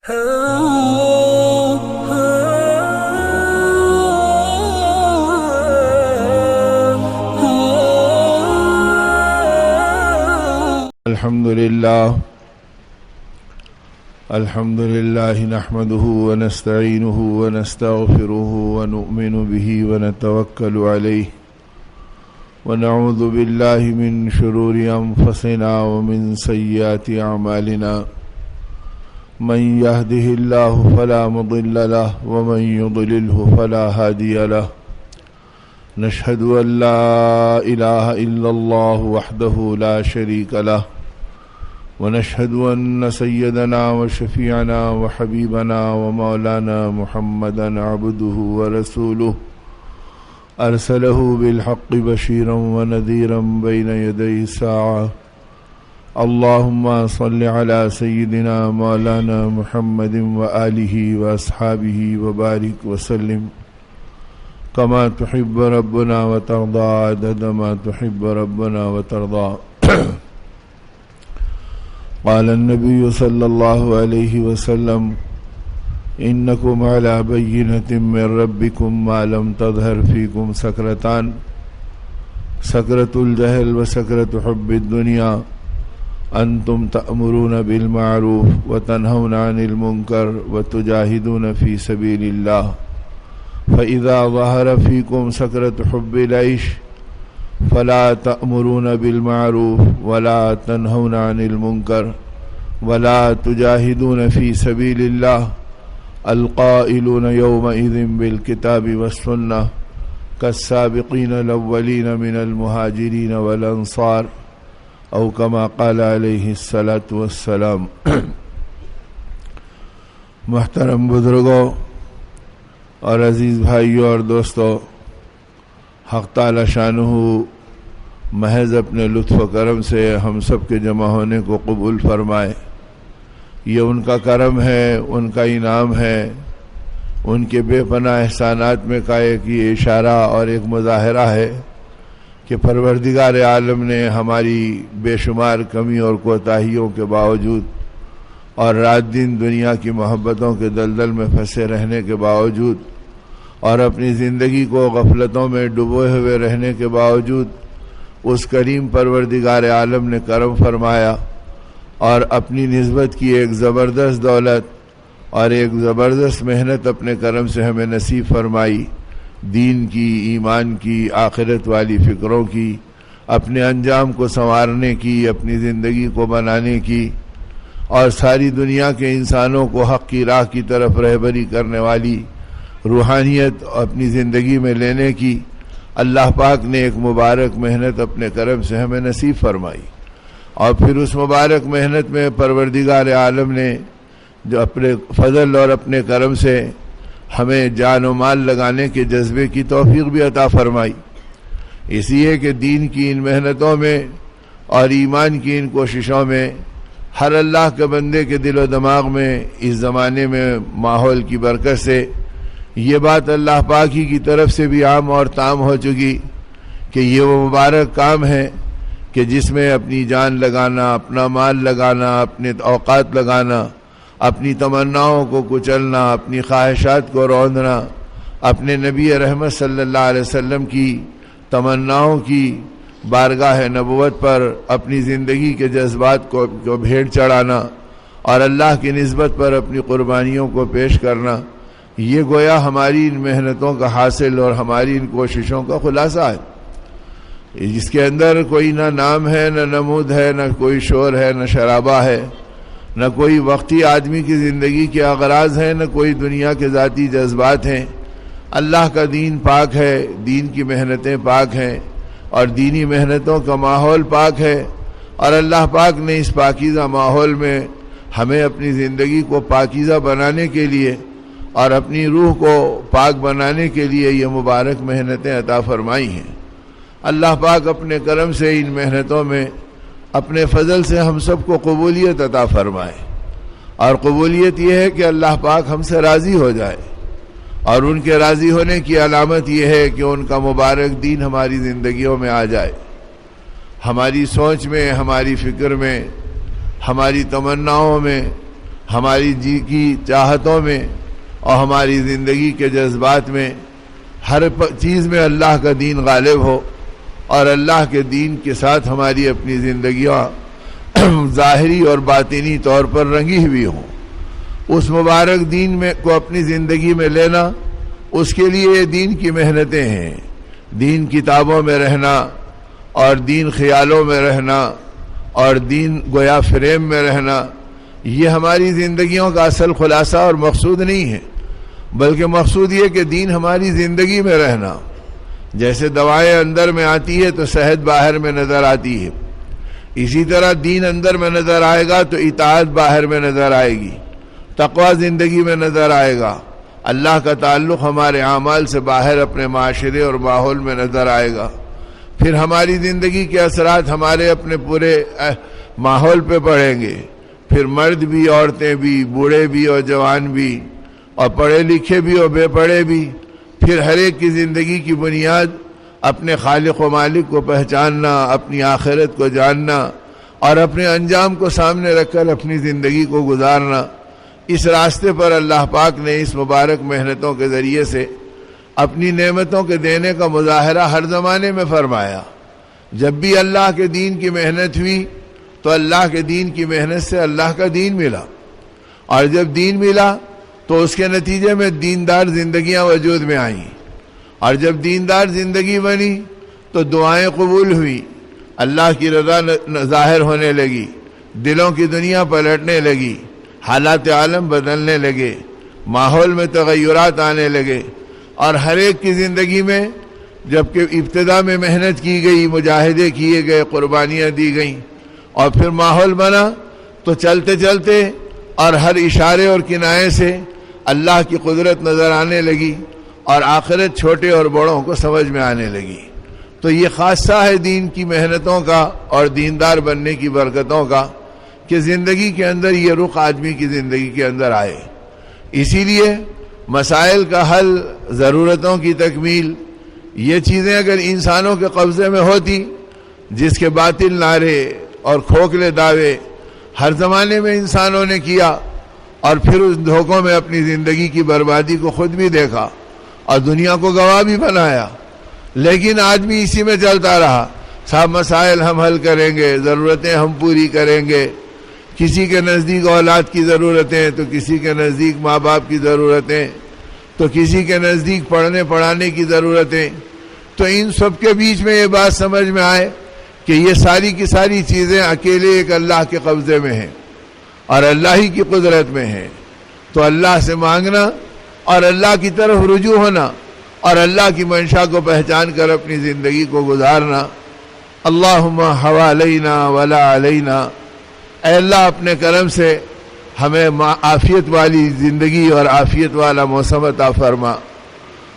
الحمد لله نحمده ونستعينه ونستغفره ونؤمن به ونتوكل عليه ونعوذ بالله من شرور أنفسنا ومن سيئات أعمالنا من يهده الله فلا مضل له ومن يضلله فلا هادي له نشهد أن لا إله إلا الله وحده لا شريك له ونشهد أن سيدنا وشفيعنا وحبيبنا ومولانا محمدا عبده ورسوله أرسله بالحق بشيرا ونذيرا بين يدي الساعة اللهم صل على سيدنا مولانا محمد وآله وأصحابه وبارك وسلم كما تحب ربنا وترضى عدد ما تحب ربنا وترضى قال النبي صلى الله عليه وسلم إنكم على بينة من ربكم ما لم تظهر فيكم سكرتان سكرة الجهل وسكرة حب الدنيا أنتم تأمرون بالمعروف وتنهون عن المنكر وتجاهدون في سبيل الله فإذا ظهر فيكم سكرة حب العيش فلا تأمرون بالمعروف ولا تنهون عن المنكر ولا تجاهدون في سبيل الله القائلون يومئذ بالكتاب والسنة كالسابقين الأولين من المهاجرين والأنصار أو كما قال عليه الصلاة والسلام. محترم بزرگوں اور عزیز بھائیوں اور دوستوں، حق تعالی شانہ محض اپنے لطف و کرم سے ہم سب کے جمع ہونے کو قبول فرمائے. یہ ان کا کرم ہے، ان کا انعام ہے، ان کے بے پناہ احسانات میں کا ایک یہ اشارہ اور ایک مظاہرہ ہے کہ پروردگار عالم نے ہماری بے شمار کمی اور کوتاہیوں کے باوجود اور رات دن دنیا کی محبتوں کے دلدل میں پھنسے رہنے کے باوجود اور اپنی زندگی کو غفلتوں میں ڈبوئے ہوئے رہنے کے باوجود اس کریم پروردگار عالم نے کرم فرمایا اور اپنی نسبت کی ایک زبردست دولت اور ایک زبردست محنت اپنے کرم سے ہمیں نصیب فرمائی، دین کی، ایمان کی، آخرت والی فکروں کی، اپنے انجام کو سنوارنے کی، اپنی زندگی کو بنانے کی اور ساری دنیا کے انسانوں کو حق کی راہ کی طرف رہبری کرنے والی روحانیت اپنی زندگی میں لینے کی اللہ پاک نے ایک مبارک محنت اپنے کرم سے ہمیں نصیب فرمائی. اور پھر اس مبارک محنت میں پروردگار عالم نے جو اپنے فضل اور اپنے کرم سے ہمیں جان و مال لگانے کے جذبے کی توفیق بھی عطا فرمائی. اس لیے کہ دین کی ان محنتوں میں اور ایمان کی ان کوششوں میں ہر اللہ کے بندے کے دل و دماغ میں اس زمانے میں ماحول کی برکت سے یہ بات اللہ پاک ہی کی طرف سے بھی عام اور تام ہو چکی کہ یہ وہ مبارک کام ہے کہ جس میں اپنی جان لگانا، اپنا مال لگانا، اپنے اوقات لگانا، اپنی تمناؤں کو کچلنا، اپنی خواہشات کو روندنا، اپنے نبی رحمت صلی اللہ علیہ وسلم کی تمناؤں کی بارگاہ نبوت پر اپنی زندگی کے جذبات کو بھیڑ چڑھانا اور اللہ کی نسبت پر اپنی قربانیوں کو پیش کرنا، یہ گویا ہماری ان محنتوں کا حاصل اور ہماری ان کوششوں کا خلاصہ ہے، جس کے اندر کوئی نہ نام ہے، نہ نمود ہے، نہ کوئی شور ہے، نہ شرابہ ہے، نہ کوئی وقتی آدمی کی زندگی کے اغراض ہیں، نہ کوئی دنیا کے ذاتی جذبات ہیں. اللہ کا دین پاک ہے، دین کی محنتیں پاک ہیں اور دینی محنتوں کا ماحول پاک ہے اور اللہ پاک نے اس پاکیزہ ماحول میں ہمیں اپنی زندگی کو پاکیزہ بنانے کے لیے اور اپنی روح کو پاک بنانے کے لیے یہ مبارک محنتیں عطا فرمائی ہیں. اللہ پاک اپنے کرم سے ان محنتوں میں اپنے فضل سے ہم سب کو قبولیت عطا فرمائے، اور قبولیت یہ ہے کہ اللہ پاک ہم سے راضی ہو جائے، اور ان کے راضی ہونے کی علامت یہ ہے کہ ان کا مبارک دین ہماری زندگیوں میں آ جائے، ہماری سوچ میں، ہماری فکر میں، ہماری تمناؤں میں ہماری جی کی چاہتوں میں اور ہماری زندگی کے جذبات میں ہر چیز میں اللہ کا دین غالب ہو، اور اللہ کے دین کے ساتھ ہماری اپنی زندگیاں ظاہری اور باطنی طور پر رنگی ہوئی ہوں۔ اس مبارک دین میں کو اپنی زندگی میں لینا، اس کے لیے دین کی محنتیں ہیں۔ دین کتابوں میں رہنا اور دین خیالوں میں رہنا اور دین گویا فریم میں رہنا، یہ ہماری زندگیوں کا اصل خلاصہ اور مقصود نہیں ہے، بلکہ مقصود یہ کہ دین ہماری زندگی میں رہنا۔ جیسے دوائیں اندر میں آتی ہے تو صحت باہر میں نظر آتی ہے، اسی طرح دین اندر میں نظر آئے گا تو اطاعت باہر میں نظر آئے گی، تقوی زندگی میں نظر آئے گا، اللہ کا تعلق ہمارے اعمال سے باہر اپنے معاشرے اور ماحول میں نظر آئے گا۔ پھر ہماری زندگی کے اثرات ہمارے اپنے پورے ماحول پہ پڑیں گے۔ پھر مرد بھی، عورتیں بھی، بوڑھے بھی اور جوان بھی، اور پڑھے لکھے بھی اور بے پڑھے بھی، پھر ہر ایک کی زندگی کی بنیاد اپنے خالق و مالک کو پہچاننا، اپنی آخرت کو جاننا اور اپنے انجام کو سامنے رکھ کر اپنی زندگی کو گزارنا۔ اس راستے پر اللہ پاک نے اس مبارک محنتوں کے ذریعے سے اپنی نعمتوں کے دینے کا مظاہرہ ہر زمانے میں فرمایا۔ جب بھی اللہ کے دین کی محنت ہوئی تو اللہ کے دین کی محنت سے اللہ کا دین ملا، اور جب دین ملا تو اس کے نتیجے میں دیندار زندگیاں وجود میں آئیں، اور جب دیندار زندگی بنی تو دعائیں قبول ہوئی، اللہ کی رضا ظاہر ہونے لگی، دلوں کی دنیا پلٹنے لگی، حالات عالم بدلنے لگے، ماحول میں تغیرات آنے لگے، اور ہر ایک کی زندگی میں جبکہ ابتدا میں محنت کی گئی، مجاہدے کیے گئے، قربانیاں دی گئیں، اور پھر ماحول بنا تو چلتے چلتے اور ہر اشارے اور کنایے سے اللہ کی قدرت نظر آنے لگی، اور آخرت چھوٹے اور بڑوں کو سمجھ میں آنے لگی۔ تو یہ خاصہ ہے دین کی محنتوں کا اور دیندار بننے کی برکتوں کا کہ زندگی کے اندر یہ رخ آدمی کی زندگی کے اندر آئے۔ اسی لیے مسائل کا حل، ضرورتوں کی تکمیل، یہ چیزیں اگر انسانوں کے قبضے میں ہوتی، جس کے باطل نعرے اور کھوکھلے دعوے ہر زمانے میں انسانوں نے کیا، اور پھر اس دھوکوں میں اپنی زندگی کی بربادی کو خود بھی دیکھا اور دنیا کو گواہ بھی بنایا، لیکن آدمی اسی میں چلتا رہا، صاحب مسائل ہم حل کریں گے، ضرورتیں ہم پوری کریں گے، کسی کے نزدیک اولاد کی ضرورتیں تو کسی کے نزدیک ماں باپ کی ضرورتیں تو کسی کے نزدیک پڑھنے پڑھانے کی ضرورتیں، تو ان سب کے بیچ میں یہ بات سمجھ میں آئے کہ یہ ساری کی ساری چیزیں اکیلے ایک اللہ کے قبضے میں ہیں اور اللہ ہی کی قدرت میں ہیں۔ تو اللہ سے مانگنا اور اللہ کی طرف رجوع ہونا اور اللہ کی منشا کو پہچان کر اپنی زندگی کو گزارنا۔ اللہم حوالینا ولا علینا، اے اللہ اپنے کرم سے ہمیں عافیت والی زندگی اور عافیت والا موسم عطا فرما،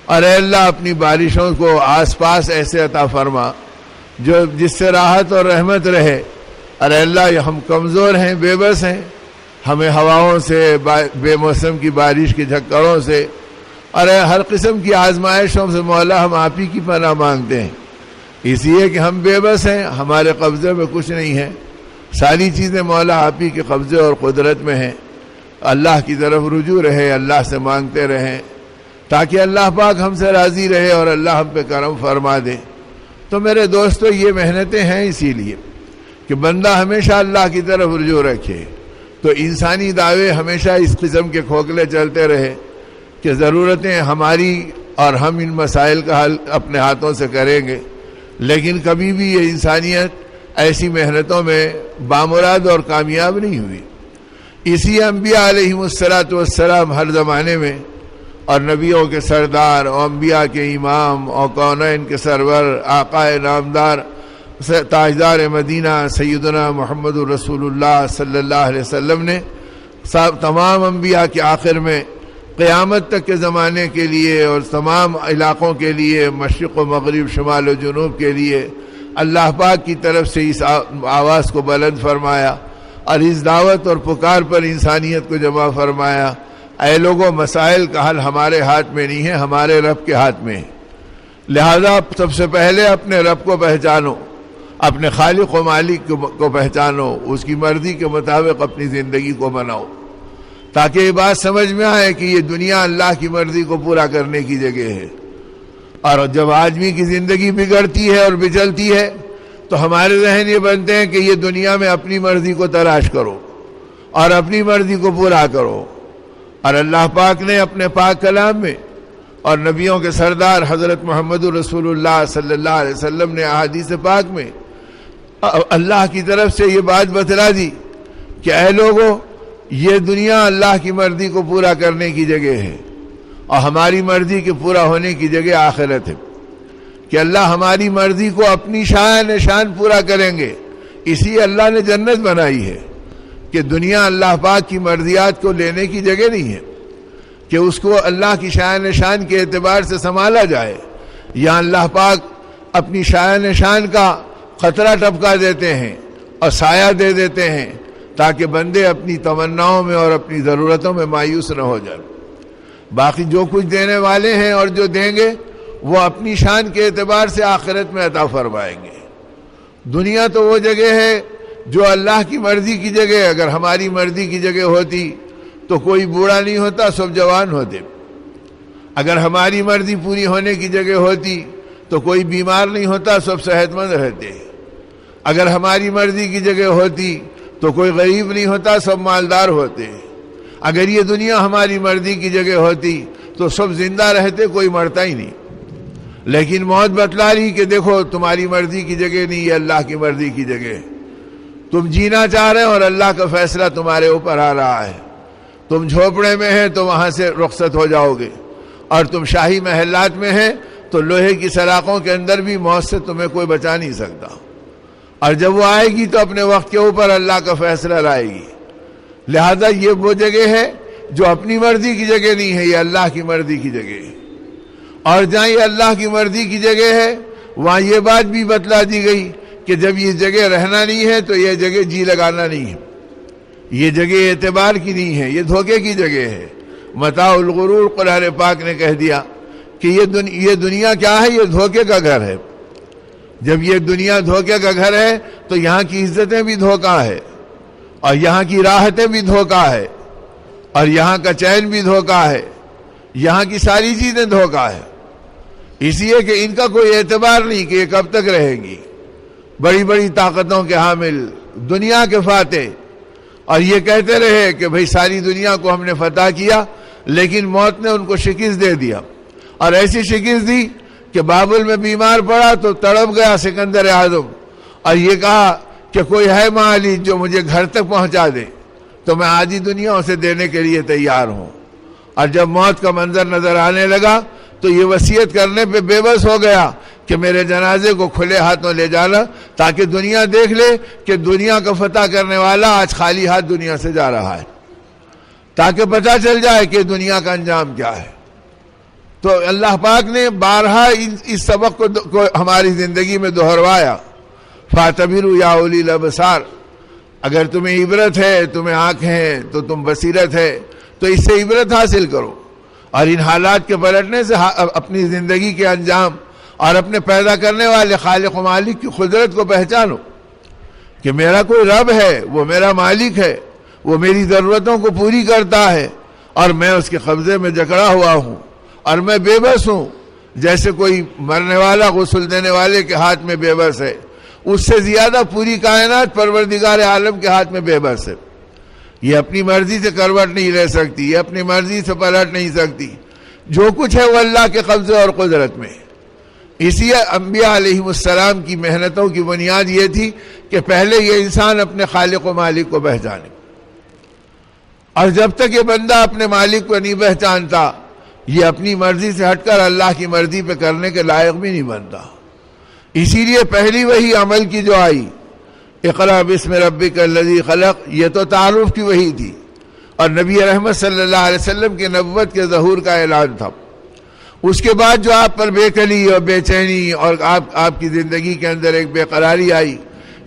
اور اے اللہ اپنی بارشوں کو آس پاس ایسے عطا فرما جو جس سے راحت اور رحمت رہے۔ اور اے اللہ ہم کمزور ہیں، بے بس ہیں، ہمیں ہواؤں سے، بے موسم کی بارش کے جھکڑوں سے اور ہر قسم کی آزمائشوں سے مولا ہم آپ ہی کی پناہ مانگتے ہیں، اس لیے کہ ہم بے بس ہیں، ہمارے قبضے میں کچھ نہیں ہے، ساری چیزیں مولا آپ ہی کے قبضے اور قدرت میں ہیں۔ اللہ کی طرف رجوع رہے، اللہ سے مانگتے رہیں تاکہ اللہ پاک ہم سے راضی رہے اور اللہ ہم پہ کرم فرما دے۔ تو میرے دوستو یہ محنتیں ہیں اسی لیے کہ بندہ ہمیشہ اللہ کی طرف رجوع رکھے۔ تو انسانی دعوے ہمیشہ اس قسم کے کھوکھلے چلتے رہے کہ ضرورتیں ہماری اور ہم ان مسائل کا حل اپنے ہاتھوں سے کریں گے، لیکن کبھی بھی یہ انسانیت ایسی محنتوں میں بامراد اور کامیاب نہیں ہوئی۔ اسی انبیاء علیہم السلام ہر زمانے میں اور نبیوں کے سردار اور انبیاء کے امام اور کونین کے سرور، آقا نامدار، تاجدار مدینہ سیدنا محمد رسول اللہ صلی اللہ علیہ وسلم نے تمام انبیاء کے آخر میں قیامت تک کے زمانے کے لیے اور تمام علاقوں کے لیے، مشرق و مغرب، شمال و جنوب کے لیے اللہ پاک کی طرف سے اس آواز کو بلند فرمایا اور اس دعوت اور پکار پر انسانیت کو جمع فرمایا، اے لوگوں مسائل کا حل ہمارے ہاتھ میں نہیں ہے، ہمارے رب کے ہاتھ میں ہے، لہذا سب سے پہلے اپنے رب کو پہچانو، اپنے خالق و مالک کو پہچانو، اس کی مرضی کے مطابق اپنی زندگی کو بناؤ۔ تاکہ یہ بات سمجھ میں آئے کہ یہ دنیا اللہ کی مرضی کو پورا کرنے کی جگہ ہے۔ اور جب آدمی کی زندگی بگڑتی ہے اور بچلتی ہے تو ہمارے ذہن یہ بنتے ہیں کہ یہ دنیا میں اپنی مرضی کو تلاش کرو اور اپنی مرضی کو پورا کرو۔ اور اللہ پاک نے اپنے پاک کلام میں اور نبیوں کے سردار حضرت محمد رسول اللہ صلی اللہ علیہ وسلم نے احادیث پاک میں اللہ کی طرف سے یہ بات بتلا دی کہ اے لوگو، یہ دنیا اللہ کی مرضی کو پورا کرنے کی جگہ ہے اور ہماری مرضی کے پورا ہونے کی جگہ آخرت ہے، کہ اللہ ہماری مرضی کو اپنی شان شان پورا کریں گے۔ اسی اللہ نے جنت بنائی ہے کہ دنیا اللہ پاک کی مرضیات کو لینے کی جگہ نہیں ہے، کہ اس کو اللہ کی شان شان کے اعتبار سے سنبھالا جائے۔ یہاں اللہ پاک اپنی شان شان کا خطرہ ٹپکا دیتے ہیں اور سایہ دے دیتے ہیں تاکہ بندے اپنی تمناؤں میں اور اپنی ضرورتوں میں مایوس نہ ہو جائیں۔ باقی جو کچھ دینے والے ہیں اور جو دیں گے وہ اپنی شان کے اعتبار سے آخرت میں عطا فرمائیں گے۔ دنیا تو وہ جگہ ہے جو اللہ کی مرضی کی جگہ ہے۔ اگر ہماری مرضی کی جگہ ہوتی تو کوئی بوڑھا نہیں ہوتا، سب جوان ہوتے۔ اگر ہماری مرضی پوری ہونے کی جگہ ہوتی تو کوئی بیمار نہیں ہوتا، سب صحت مند رہتے۔ اگر ہماری مرضی کی جگہ ہوتی تو کوئی غریب نہیں ہوتا، سب مالدار ہوتے۔ اگر یہ دنیا ہماری مرضی کی جگہ ہوتی تو سب زندہ رہتے، کوئی مرتا ہی نہیں۔ لیکن موت بتلا رہی کہ دیکھو تمہاری مرضی کی جگہ نہیں، یہ اللہ کی مرضی کی جگہ ہے۔ تم جینا چاہ رہے ہو اور اللہ کا فیصلہ تمہارے اوپر آ رہا ہے۔ تم جھوپڑے میں ہیں تو وہاں سے رخصت ہو جاؤ گے، اور تم شاہی محلات میں ہیں تو لوہے کی سلاخوں کے اندر بھی موت سے تمہیں کوئی بچا نہیں سکتا۔ اور جب وہ آئے گی تو اپنے وقت کے اوپر اللہ کا فیصلہ لائے گی۔ لہذا یہ وہ جگہ ہے جو اپنی مرضی کی جگہ نہیں ہے، یہ اللہ کی مرضی کی جگہ ہے۔ اور جہاں یہ اللہ کی مرضی کی جگہ ہے وہاں یہ بات بھی بتلا دی گئی کہ جب یہ جگہ رہنا نہیں ہے تو یہ جگہ جی لگانا نہیں ہے، یہ جگہ اعتبار کی نہیں ہے، یہ دھوکے کی جگہ ہے۔ متاع الغرور قرآن پاک نے کہہ دیا کہ یہ دنیا کیا ہے؟ یہ دھوکے کا گھر ہے۔ جب یہ دنیا دھوکے کا گھر ہے تو یہاں کی عزتیں بھی دھوکہ ہے، اور یہاں کی راحتیں بھی دھوکہ ہے، اور یہاں کا چین بھی دھوکہ ہے، یہاں کی ساری چیزیں دھوکہ ہے۔ اس لیے کہ ان کا کوئی اعتبار نہیں کہ یہ کب تک رہے گی۔ بڑی بڑی طاقتوں کے حامل، دنیا کے فاتح، اور یہ کہتے رہے کہ بھئی ساری دنیا کو ہم نے فتح کیا، لیکن موت نے ان کو شکست دے دیا، اور ایسی شکست دی کہ بابل میں بیمار پڑا تو تڑپ گیا سکندر اعظم، اور یہ کہا کہ کوئی ہے مالک جو مجھے گھر تک پہنچا دے تو میں آدھی دنیا اسے دینے کے لیے تیار ہوں۔ اور جب موت کا منظر نظر آنے لگا تو یہ وصیت کرنے پہ بے بس ہو گیا کہ میرے جنازے کو کھلے ہاتھوں لے جانا، تاکہ دنیا دیکھ لے کہ دنیا کا فتح کرنے والا آج خالی ہاتھ دنیا سے جا رہا ہے، تاکہ پتہ چل جائے کہ دنیا کا انجام کیا ہے۔ تو اللہ پاک نے بارہا اس سبق کو ہماری زندگی میں دہروایا، فاعتبروا یا اولی الابصار، اگر تمہیں عبرت ہے، تمہیں آنکھ ہیں تو تم بصیرت ہے تو اس سے عبرت حاصل کرو، اور ان حالات کے پلٹنے سے اپنی زندگی کے انجام اور اپنے پیدا کرنے والے خالق و مالک کی قدرت کو پہچانو کہ میرا کوئی رب ہے، وہ میرا مالک ہے، وہ میری ضرورتوں کو پوری کرتا ہے، اور میں اس کے قبضے میں جکڑا ہوا ہوں، اور میں بے بس ہوں۔ جیسے کوئی مرنے والا غسل دینے والے کے ہاتھ میں بے بس ہے، اس سے زیادہ پوری کائنات پروردگار عالم کے ہاتھ میں بے بس ہے۔ یہ اپنی مرضی سے کروٹ نہیں لے سکتی، یہ اپنی مرضی سے پلٹ نہیں سکتی، جو کچھ ہے وہ اللہ کے قبضے اور قدرت میں۔ اسی انبیاء علیہ السلام کی محنتوں کی بنیاد یہ تھی کہ پہلے یہ انسان اپنے خالق و مالک کو پہچانے، اور جب تک یہ بندہ اپنے مالک کو نہیں پہچانتا یہ اپنی مرضی سے ہٹ کر اللہ کی مرضی پہ کرنے کے لائق بھی نہیں بنتا۔ اسی لیے پہلی وحی عمل کی جو آئی، اقرأ باسم ربک الذی خلق، یہ تو تعارف کی وحی تھی، اور نبی رحمت صلی اللہ علیہ وسلم کے نبوت کے ظہور کا اعلان تھا۔ اس کے بعد جو آپ پر بے کلی اور بے چینی اور آپ کی زندگی کے اندر ایک بے قراری آئی،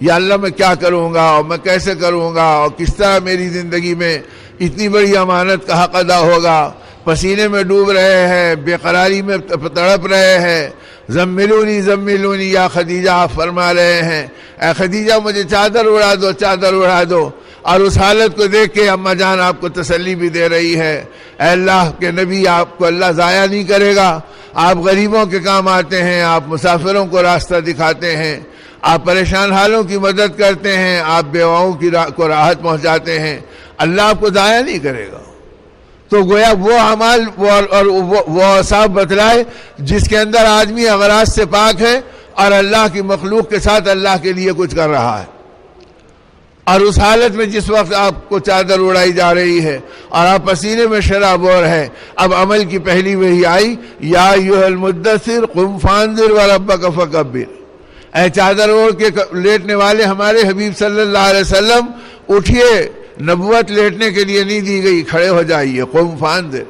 یا اللہ میں کیا کروں گا اور میں کیسے کروں گا اور کس طرح میری زندگی میں اتنی بڑی امانت کا حق ادا ہوگا، پسینے میں ڈوب رہے ہیں، بے قراری میں تڑپ رہے ہیں، زملونی زملونی یا خدیجہ، آپ فرما رہے ہیں اے خدیجہ مجھے چادر اڑا دو، چادر اڑا دو۔ اور اس حالت کو دیکھ کے اماں جان آپ کو تسلی بھی دے رہی ہے، اے اللہ کے نبی آپ کو اللہ ضائع نہیں کرے گا، آپ غریبوں کے کام آتے ہیں، آپ مسافروں کو راستہ دکھاتے ہیں، آپ پریشان حالوں کی مدد کرتے ہیں، آپ بیواؤں کو راحت پہنچاتے ہیں، اللہ آپ کو ضائع نہیں کرے گا۔ تو گویا وہ اعمال اور وہ اوصاف بتلائے جس کے اندر آدمی اغراض سے پاک ہے اور اللہ کی مخلوق کے ساتھ اللہ کے لیے کچھ کر رہا ہے، اور اس حالت میں جس وقت آپ کو چادر اڑائی جا رہی ہے اور آپ پسینے میں شرابور ہے، اب عمل کی پہلی وحی آئی، یا ایھا المدثر قم فانذر وربک فکبر، اے چادر اوڑھ کے لیٹنے والے ہمارے حبیب صلی اللہ علیہ وسلم اٹھئے، نبوت لیٹنے کے لیے نہیں دی گئی، کھڑے ہو جائیے، قم فانذر،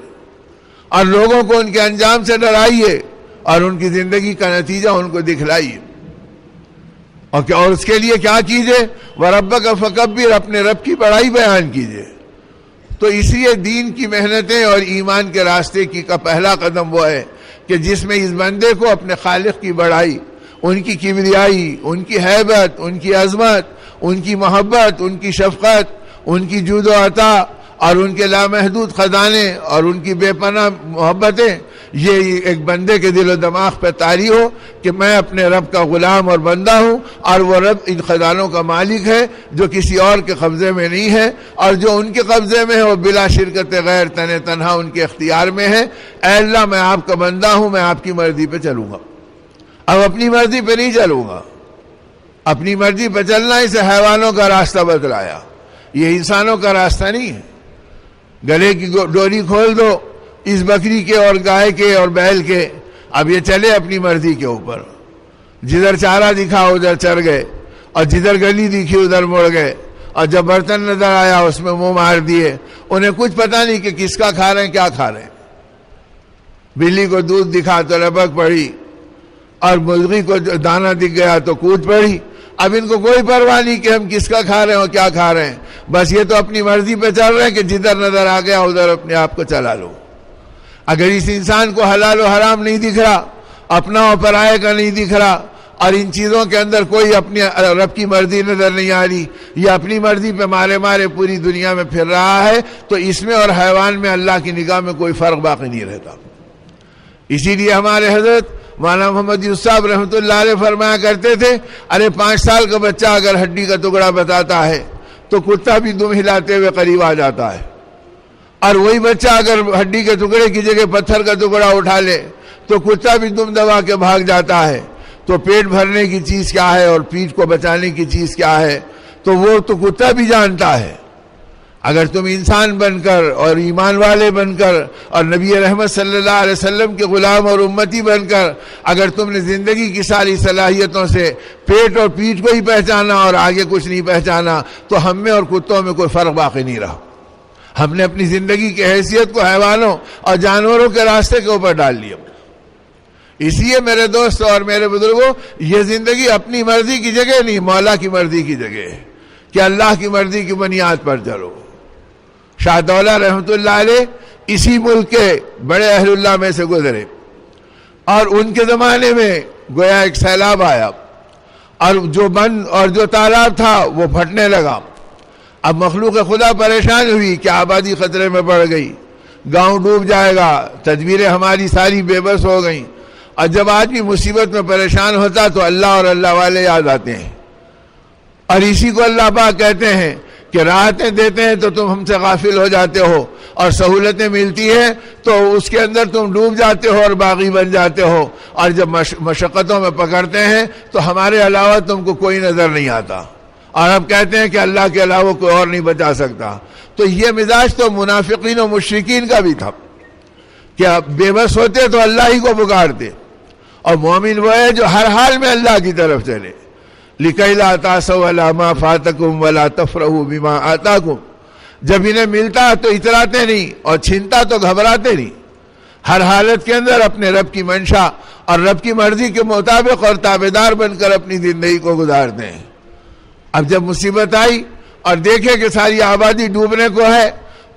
اور لوگوں کو ان کے انجام سے ڈرائیے اور ان کی زندگی کا نتیجہ ان کو دکھلائیے، اور اس کے لیے کیا کیجئے، وَرَبَّكَ فَكَبِّرْ، اپنے رب کی بڑائی بیان کیجئے۔ تو اس لیے دین کی محنتیں اور ایمان کے راستے کا پہلا قدم وہ ہے کہ جس میں اس بندے کو اپنے خالق کی بڑائی، ان کی کبریائی، ان کی ہیبت، ان کی عظمت، ان کی محبت، ان کی شفقت، ان کی جود و عطا اور ان کے لامحدود خزانے اور ان کی بے پناہ محبتیں، یہ ایک بندے کے دل و دماغ پہ طاری ہو کہ میں اپنے رب کا غلام اور بندہ ہوں، اور وہ رب ان خزانوں کا مالک ہے جو کسی اور کے قبضے میں نہیں ہے، اور جو ان کے قبضے میں ہے وہ بلا شرکت غیر تنہا ان کے اختیار میں ہے۔ اے اللہ میں آپ کا بندہ ہوں، میں آپ کی مرضی پہ چلوں گا، اب اپنی مرضی پہ نہیں چلوں گا۔ اپنی مرضی پہ چلنا اسے حیوانوں کا راستہ بتلایا، یہ انسانوں کا راستہ نہیں ہے۔ گلے کی ڈوری کھول دو اس بکری کے اور گائے کے اور بیل کے، اب یہ چلے اپنی مرضی کے اوپر، جدھر چارہ دکھا ادھر چر گئے، اور جدھر گلی دکھی ادھر مڑ گئے، اور جب برتن نظر آیا اس میں منہ مار دیے، انہیں کچھ پتہ نہیں کہ کس کا کھا رہے ہیں کیا کھا رہے ہیں۔ بلی کو دودھ دکھا تو لبک پڑی، اور مرغی کو دانہ دکھ گیا تو کود پڑی، اب ان کو کوئی پرواہ نہیں کہ ہم کس کا کھا رہے ہیں اور کیا کھا رہے ہیں، بس یہ تو اپنی مرضی پہ چل رہے ہیں کہ جدھر نظر آ گیا ادھر اپنے آپ کو چلا لو۔ اگر اس انسان کو حلال و حرام نہیں دکھ رہا، اپنا و پرائے کا نہیں دکھ رہا، اور ان چیزوں کے اندر کوئی اپنی رب کی مرضی نظر نہیں آ رہی، یہ اپنی مرضی پہ مارے پوری دنیا میں پھر رہا ہے، تو اس میں اور حیوان میں اللہ کی نگاہ میں کوئی فرق باقی نہیں رہتا۔ اسی لیے ہمارے حضرت مولانا محمد یوسف صاحب رحمۃ اللہ علیہ فرمایا کرتے تھے، ارے 5 سال کا بچہ اگر ہڈی کا ٹکڑا بتاتا ہے تو کتا بھی دم ہلاتے ہوئے قریب آ جاتا ہے، اور وہی بچہ اگر ہڈی کے ٹکڑے کی جگہ پتھر کا ٹکڑا اٹھا لے تو کتا بھی دم دبا کے بھاگ جاتا ہے۔ تو پیٹ بھرنے کی چیز کیا ہے اور پیٹ کو بچانے کی چیز کیا ہے تو وہ تو کتا بھی جانتا ہے۔ اگر تم انسان بن کر اور ایمان والے بن کر اور نبی رحمت صلی اللہ علیہ وسلم کے غلام اور امتی بن کر اگر تم نے زندگی کی ساری صلاحیتوں سے پیٹ اور پیٹ کو ہی پہچانا اور آگے کچھ نہیں پہچانا، تو ہم میں اور کتوں میں کوئی فرق باقی نہیں رہا۔ ہم نے اپنی زندگی کی حیثیت کو حیوانوں اور جانوروں کے راستے کے اوپر ڈال لیا۔ اس لیے میرے دوستوں اور میرے بزرگوں، یہ زندگی اپنی مرضی کی جگہ نہیں، مولا کی مرضی کی جگہ ہے کہ اللہ کی مرضی کی بنیاد پر چلو۔ شاہ دولہ رحمۃ اللہ علیہ اسی ملک کے بڑے اہل اللہ میں سے گزرے، اور ان کے زمانے میں گویا ایک سیلاب آیا، اور جو بند اور جو تالاب تھا وہ پھٹنے لگا۔ اب مخلوق خدا پریشان ہوئی کہ آبادی خطرے میں پڑ گئی، گاؤں ڈوب جائے گا، تدبیریں ہماری ساری بے بس ہو گئیں۔ اور جب آدمی مصیبت میں پریشان ہوتا تو اللہ اور اللہ والے یاد آتے ہیں، اور اسی کو اللہ پاک کہتے ہیں کہ راحتیں دیتے ہیں تو تم ہم سے غافل ہو جاتے ہو، اور سہولتیں ملتی ہیں تو اس کے اندر تم ڈوب جاتے ہو اور باغی بن جاتے ہو، اور جب مشقتوں میں پکڑتے ہیں تو ہمارے علاوہ تم کو کوئی نظر نہیں آتا، اور اب کہتے ہیں کہ اللہ کے علاوہ کوئی اور نہیں بچا سکتا۔ تو یہ مزاج تو منافقین و مشرکین کا بھی تھا کہ بے بس ہوتے تو اللہ ہی کو پکارتے، اور مومن وہ ہے جو ہر حال میں اللہ کی طرف چلے۔ لِكَيْ لَا تَأْسَوْا عَلَىٰ مَا فَاتَكُمْ وَلَا تَفْرَحُوا بِمَا آتَاكُمْ، جب انہیں ملتا تو اتراتے نہیں اور چھنتا تو گھبراتے نہیں، ہر حالت کے اندر اپنے رب کی منشا اور رب کی مرضی کے مطابق اور تابعدار بن کر اپنی زندگی کو گزارتے ہیں۔ اب جب مصیبت آئی اور دیکھے کہ ساری آبادی ڈوبنے کو ہے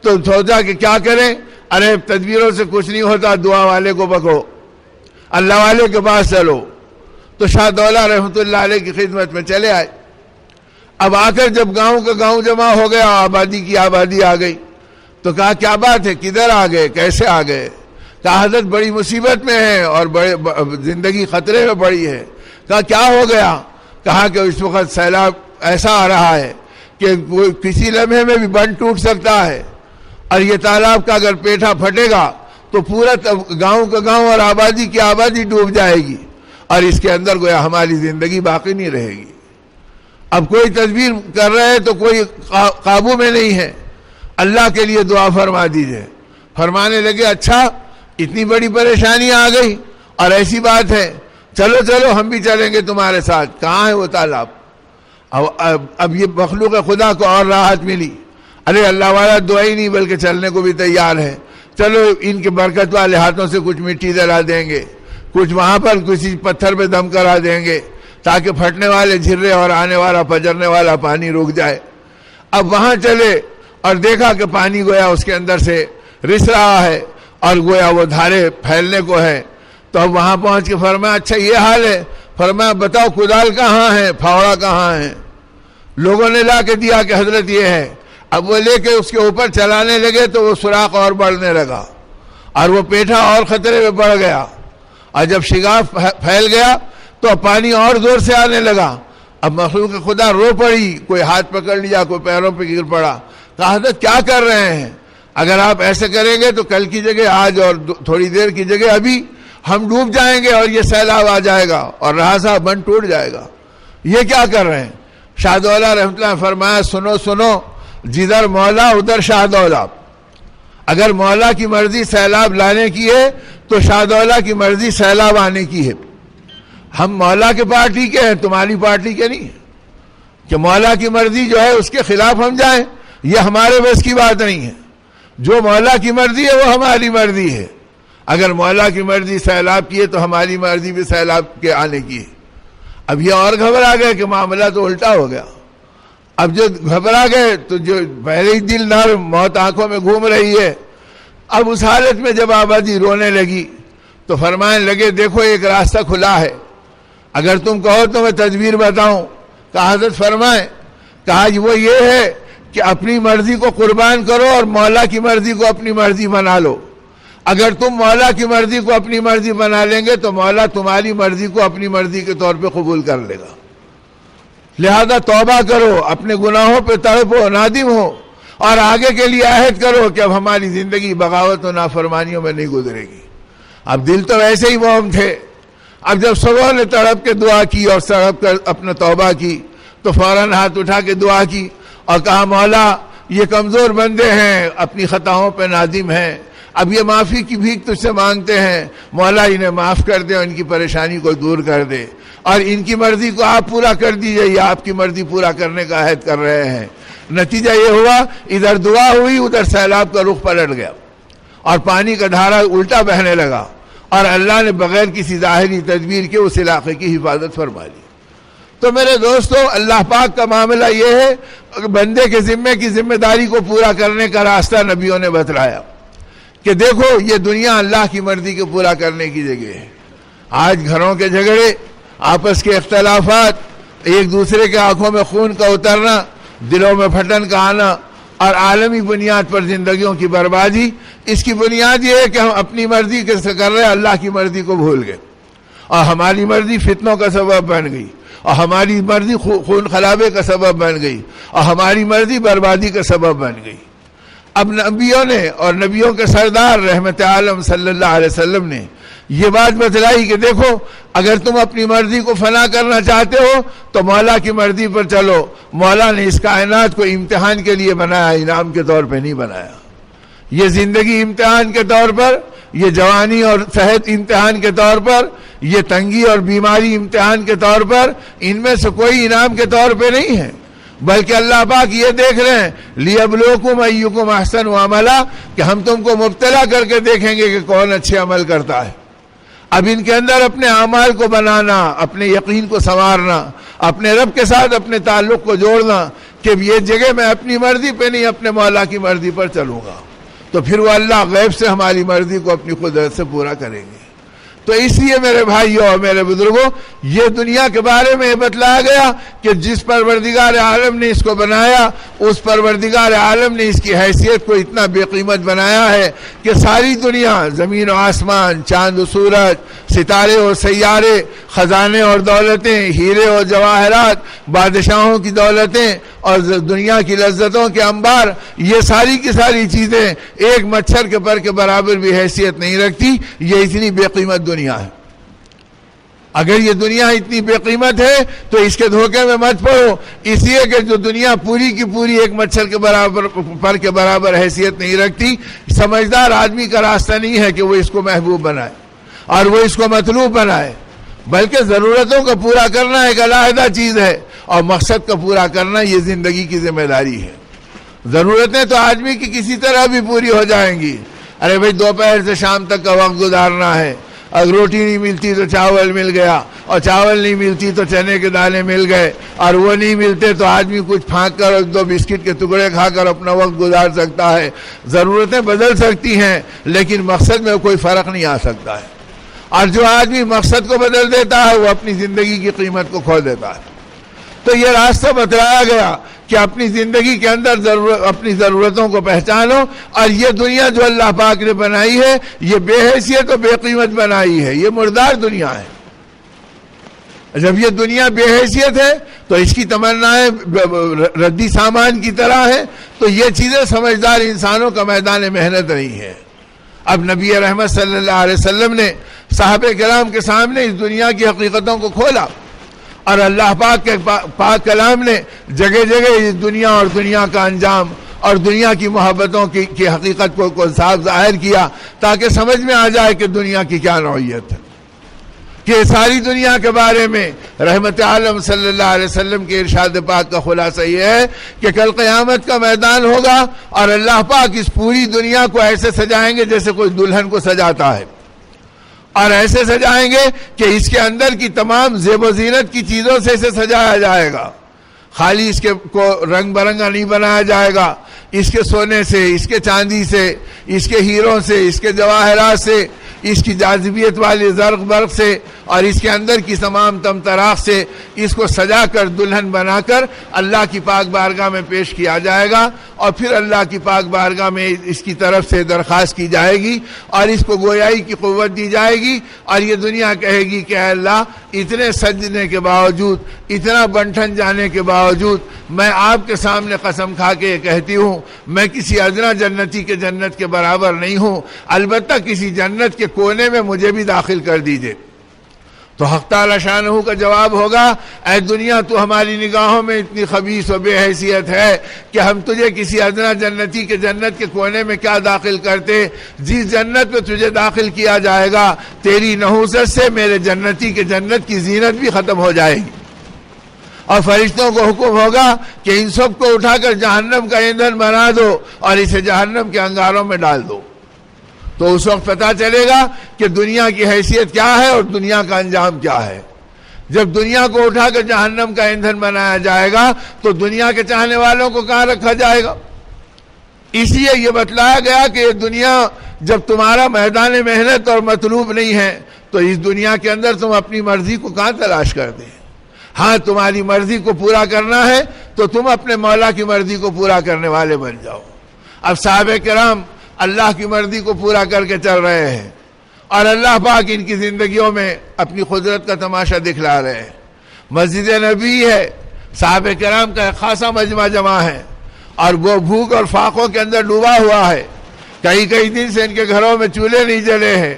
تو سوچا کہ کیا کریں، ارے تدبیروں سے کچھ نہیں ہوتا، دعا والے کو پکڑو، اللہ والے کے پاس چلو۔ تو شاہ دولہ رحمۃ اللہ علیہ کی خدمت میں چلے آئے۔ اب آ کر جب گاؤں کا گاؤں جمع ہو گیا، آبادی کی آبادی آ گئی، تو کہا کیا بات ہے، کدھر آ گئے، کیسے آ گئے؟ کہا حضرت بڑی مصیبت میں ہے اور زندگی خطرے میں پڑی ہے۔ کہا کیا ہو گیا؟ کہا کہ اس وقت سیلاب ایسا آ رہا ہے کہ کسی لمحے میں بھی بند ٹوٹ سکتا ہے، اور یہ تالاب کا اگر پیٹھا پھٹے گا تو پورا گاؤں کا گاؤں اور آبادی کی آبادی ڈوب جائے گی، اور اس کے اندر گویا ہماری زندگی باقی نہیں رہے گی۔ اب کوئی تدبیر کر رہے ہیں تو کوئی قابو میں نہیں ہے، اللہ کے لیے دعا فرما دیجئے۔ فرمانے لگے اچھا اتنی بڑی پریشانی آ گئی اور ایسی بات ہے، چلو چلو ہم بھی چلیں گے تمہارے ساتھ۔ کہاں ہے وہ تالاب؟ اب یہ مخلوق خدا کو اور راحت ملی، ارے اللہ والا دعا ہی نہیں بلکہ چلنے کو بھی تیار ہے، چلو ان کے برکت والے ہاتھوں سے کچھ مٹی دلا دیں گے، کچھ وہاں پر کسی پتھر پہ دم کرا دیں گے تاکہ پھٹنے والے جھرے اور آنے والا پجرنے والا پانی رک جائے۔ اب وہاں چلے اور دیکھا کہ پانی گویا اس کے اندر سے رس رہا ہے اور گویا وہ دھارے پھیلنے کو ہے۔ تو اب وہاں پہنچ کے فرمایا اچھا یہ حال ہے، فرمایا بتاؤ کدال کہاں ہے، پھاوڑا کہاں ہے؟ لوگوں نے لا کے دیا کہ حضرت یہ ہے۔ اب وہ لے کے اس کے اوپر چلانے لگے تو وہ سوراخ اور بڑھنے لگا اور وہ پیٹھا اور خطرے میں بڑھ گیا، اور جب شگاف پھیل گیا تو پانی اور زور سے آنے لگا۔ اب مخلوق خدا رو پڑی، کوئی ہاتھ پکڑ لیا، کوئی پیروں پہ گر پڑا۔ کہا حضرت کیا کر رہے ہیں؟ اگر آپ ایسے کریں گے تو کل کی جگہ آج اور تھوڑی دیر کی جگہ ابھی ہم ڈوب جائیں گے اور یہ سیلاب آ جائے گا اور رہا بند ٹوٹ جائے گا، یہ کیا کر رہے ہیں؟ شاہ دولا رحمۃ اللہ نے فرمایا سنو سنو، جدھر مولا ادھر شاہ دولا۔ اگر مولا کی مرضی سیلاب لانے کی ہے تو شاہ دولا کی مرضی سیلاب آنے کی ہے۔ ہم مولا کے پارٹی کے ہیں، تمہاری پارٹی کے نہیں ہیں کہ مولا کی مرضی جو ہے اس کے خلاف ہم جائیں، یہ ہمارے بس کی بات نہیں ہے۔ جو مولا کی مرضی ہے وہ ہماری مرضی ہے۔ اگر مولا کی مرضی سیلاب کی ہے تو ہماری مرضی بھی سیلاب کے آنے کی ہے۔ اب یہ اور گھبرا گئے کہ معاملہ تو الٹا ہو گیا۔ اب جو گھبرا گئے تو جو پہلے ہی دل نرم، موت آنکھوں میں گھوم رہی ہے، اب اس حالت میں جب آبادی رونے لگی تو فرمانے لگے دیکھو ایک راستہ کھلا ہے، اگر تم کہو تو میں تدبیر بتاؤں۔ کہا حضرت فرمائیں؟ کہا وہ یہ ہے کہ اپنی مرضی کو قربان کرو اور مولا کی مرضی کو اپنی مرضی بنا لو۔ اگر تم مولا کی مرضی کو اپنی مرضی بنا لیں گے تو مولا تمہاری مرضی کو اپنی مرضی کے طور پہ قبول کر لے گا، لہذا توبہ کرو، اپنے گناہوں پہ تڑپو، نادم ہو، اور آگے کے لیے عہد کرو کہ اب ہماری زندگی بغاوت و نافرمانیوں میں نہیں گزرے گی۔ اب دل تو ویسے ہی موم تھے، اب جب سبوں نے تڑپ کے دعا کی اور تڑپ کر اپنا توبہ کی تو فوراً ہاتھ اٹھا کے دعا کی اور کہا مولا یہ کمزور بندے ہیں، اپنی خطاؤں پہ نادم ہیں، اب یہ معافی کی بھیک تجھ سے مانگتے ہیں، مولا انہیں معاف کر دے اور ان کی پریشانی کو دور کر دے، اور ان کی مرضی کو آپ پورا کر دیجئے، یہ آپ کی مرضی پورا کرنے کا عہد کر رہے ہیں۔ نتیجہ یہ ہوا ادھر دعا ہوئی، ادھر سیلاب کا رخ پلٹ گیا اور پانی کا دھارا الٹا بہنے لگا، اور اللہ نے بغیر کسی ظاہری تدبیر کے اس علاقے کی حفاظت فرما لی۔ تو میرے دوستو، اللہ پاک کا معاملہ یہ ہے، بندے کے ذمے کی ذمہ داری کو پورا کرنے کا راستہ نبیوں نے بتلایا کہ دیکھو یہ دنیا اللہ کی مرضی کو پورا کرنے کی جگہ ہے۔ آج گھروں کے جھگڑے، آپس کے اختلافات، ایک دوسرے کے آنکھوں میں خون کا اترنا، دلوں میں پھٹن کا آنا، اور عالمی بنیاد پر زندگیوں کی بربادی، اس کی بنیاد یہ ہے کہ ہم اپنی مرضی سے کر رہے ہیں، اللہ کی مرضی کو بھول گئے، اور ہماری مرضی فتنوں کا سبب بن گئی، اور ہماری مرضی خون خرابے کا سبب بن گئی، اور ہماری مرضی بربادی کا سبب بن گئی۔ اب نبیوں نے اور نبیوں کے سردار رحمت عالم صلی اللہ علیہ وسلم نے یہ بات بتلائی کہ دیکھو اگر تم اپنی مرضی کو فنا کرنا چاہتے ہو تو مولا کی مرضی پر چلو۔ مولا نے اس کائنات کو امتحان کے لیے بنایا، انعام کے طور پہ نہیں بنایا۔ یہ زندگی امتحان کے طور پر، یہ جوانی اور صحت امتحان کے طور پر، یہ تنگی اور بیماری امتحان کے طور پر، ان میں سے کوئی انعام کے طور پہ نہیں ہے، بلکہ اللہ پاک یہ دیکھ رہے ہیں لیبلوکم ایکم احسن عملا، کہ ہم تم کو مبتلا کر کے دیکھیں گے کہ کون اچھے عمل کرتا ہے۔ اب ان کے اندر اپنے اعمال کو بنانا، اپنے یقین کو سنوارنا، اپنے رب کے ساتھ اپنے تعلق کو جوڑنا کہ یہ جگہ میں اپنی مرضی پہ نہیں اپنے مولا کی مرضی پر چلوں گا، تو پھر وہ اللہ غیب سے ہماری مرضی کو اپنی قدرت سے پورا کریں گے۔ تو اس لیے میرے بھائیوں اور میرے بزرگوں، یہ دنیا کے بارے میں بتلایا گیا کہ جس پروردگار عالم نے اس کو بنایا، اس پروردگار عالم نے اس کی حیثیت کو اتنا بے قیمت بنایا ہے کہ ساری دنیا، زمین و آسمان، چاند و سورج، ستارے اور سیارے، خزانے اور دولتیں، ہیرے اور جواہرات، بادشاہوں کی دولتیں اور دنیا کی لذتوں کے انبار، یہ ساری کی ساری چیزیں ایک مچھر کے پر کے برابر بھی حیثیت نہیں رکھتی۔ یہ اتنی بے قیمت دنیا ہے۔ اگر یہ دنیا اتنی بے قیمت ہے تو اس کے دھوکے میں مت پڑو، اس لیے کہ جو دنیا پوری کی پوری ایک مچھر کے برابر پر کے برابر حیثیت نہیں رکھتی، سمجھدار آدمی کا راستہ نہیں ہے کہ وہ اس کو محبوب بنائے اور وہ اس کو مطلوب بنائے، بلکہ ضرورتوں کو پورا کرنا ایک علیحدہ چیز ہے اور مقصد کا پورا کرنا یہ زندگی کی ذمہ داری ہے۔ ضرورتیں تو آدمی کی کسی طرح بھی پوری ہو جائیں گی، ارے بھائی دوپہر سے شام تک کا وقت گزارنا ہے، اگر روٹی نہیں ملتی تو چاول مل گیا، اور چاول نہیں ملتی تو چنے کے دانے مل گئے، اور وہ نہیں ملتے تو آدمی کچھ پھانک کر دو بسکٹ کے ٹکڑے کھا کر اپنا وقت گزار سکتا ہے۔ ضرورتیں بدل سکتی ہیں لیکن مقصد میں کوئی فرق نہیں آ سکتا ہے، اور جو آدمی مقصد کو بدل دیتا ہے وہ اپنی زندگی کی قیمت کو کھو دیتا ہے۔ تو یہ راستہ بتلایا گیا کہ اپنی زندگی کے اندر اپنی ضرورتوں کو پہچانو، اور یہ دنیا جو اللہ پاک نے بنائی ہے یہ بے حیثیت و بے قیمت بنائی ہے، یہ مردار دنیا ہے۔ جب یہ دنیا بے حیثیت ہے تو اس کی تمنائیں ردی سامان کی طرح ہے، تو یہ چیزیں سمجھدار انسانوں کا میدان محنت نہیں ہے۔ اب نبی رحمت صلی اللہ علیہ وسلم نے صحابہ کرام کے سامنے اس دنیا کی حقیقتوں کو کھولا، اور اللہ پاک کے پاک کلام نے جگہ جگہ اس دنیا اور دنیا کا انجام اور دنیا کی محبتوں کی حقیقت کو صاف ظاہر کیا، تاکہ سمجھ میں آ جائے کہ دنیا کی کیا نوعیت ہے۔ کہ ساری دنیا کے بارے میں رحمت عالم صلی اللہ علیہ وسلم کے ارشاد پاک کا خلاصہ یہ ہے کہ کل قیامت کا میدان ہوگا اور اللہ پاک اس پوری دنیا کو ایسے سجائیں گے جیسے کوئی دلہن کو سجاتا ہے، اور ایسے سجائیں گے کہ اس کے اندر کی تمام زیب و زینت کی چیزوں سے اسے سجایا جائے گا، خالی اس کے کو رنگ برنگا نہیں بنایا جائے گا، اس کے سونے سے، اس کے چاندی سے، اس کے ہیروں سے، اس کے جواہرات سے، اس کی جاذبیت والی زرق برق سے اور اس کے اندر کی تمام تمطراق سے اس کو سجا کر دلہن بنا کر اللہ کی پاک بارگاہ میں پیش کیا جائے گا، اور پھر اللہ کی پاک بارگاہ میں اس کی طرف سے درخواست کی جائے گی اور اس کو گویائی کی قوت دی جائے گی، اور یہ دنیا کہے گی کہ اے اللہ اتنے سجنے کے باوجود، اتنا بنٹھن جانے کے باوجود میں آپ کے سامنے قسم کھا کے یہ کہتی ہوں میں کسی ادنا جنتی کے جنت کے برابر نہیں ہوں، البتہ کسی جنت کے کونے میں مجھے بھی داخل کر دیجئے۔ تو حق تعالی شانہ کا جواب ہوگا، اے دنیا تو ہماری نگاہوں میں اتنی خبیث و بے حیثیت ہے کہ ہم تجھے کسی ادنا جنتی کے جنت کے کونے میں کیا داخل کرتے، جس جنت میں تجھے داخل کیا جائے گا تیری نحوست سے میرے جنتی کے جنت کی زینت بھی ختم ہو جائے گی، اور فرشتوں کو حکم ہوگا کہ ان سب کو اٹھا کر جہنم کا ایندھن بنا دو اور اسے جہنم کے انگاروں میں ڈال دو۔ تو اس وقت پتہ چلے گا کہ دنیا کی حیثیت کیا ہے اور دنیا کا انجام کیا ہے۔ جب دنیا کو اٹھا کر جہنم کا ایندھن بنایا جائے گا تو دنیا کے چاہنے والوں کو کہاں رکھا جائے گا؟ اس لیے یہ بتلایا گیا کہ یہ دنیا جب تمہارا میدان محنت اور مطلوب نہیں ہے تو اس دنیا کے اندر تم اپنی مرضی کو کہاں تلاش کرتے ہیں؟ ہاں تمہاری مرضی کو پورا کرنا ہے تو تم اپنے مولا کی مرضی کو پورا کرنے والے بن جاؤ۔ اب صحابہ کرام اللہ کی مرضی کو پورا کر کے چل رہے ہیں، اور اللہ پاک ان کی زندگیوں میں اپنی قدرت کا تماشا دکھلا رہے ہیں۔ مسجد نبی ہے، صحابہ کرام کا ایک خاصا مجمع جمع ہے، اور وہ بھوک اور فاقوں کے اندر ڈوبا ہوا ہے۔ کئی دن سے ان کے گھروں میں چولہے نہیں جلے ہیں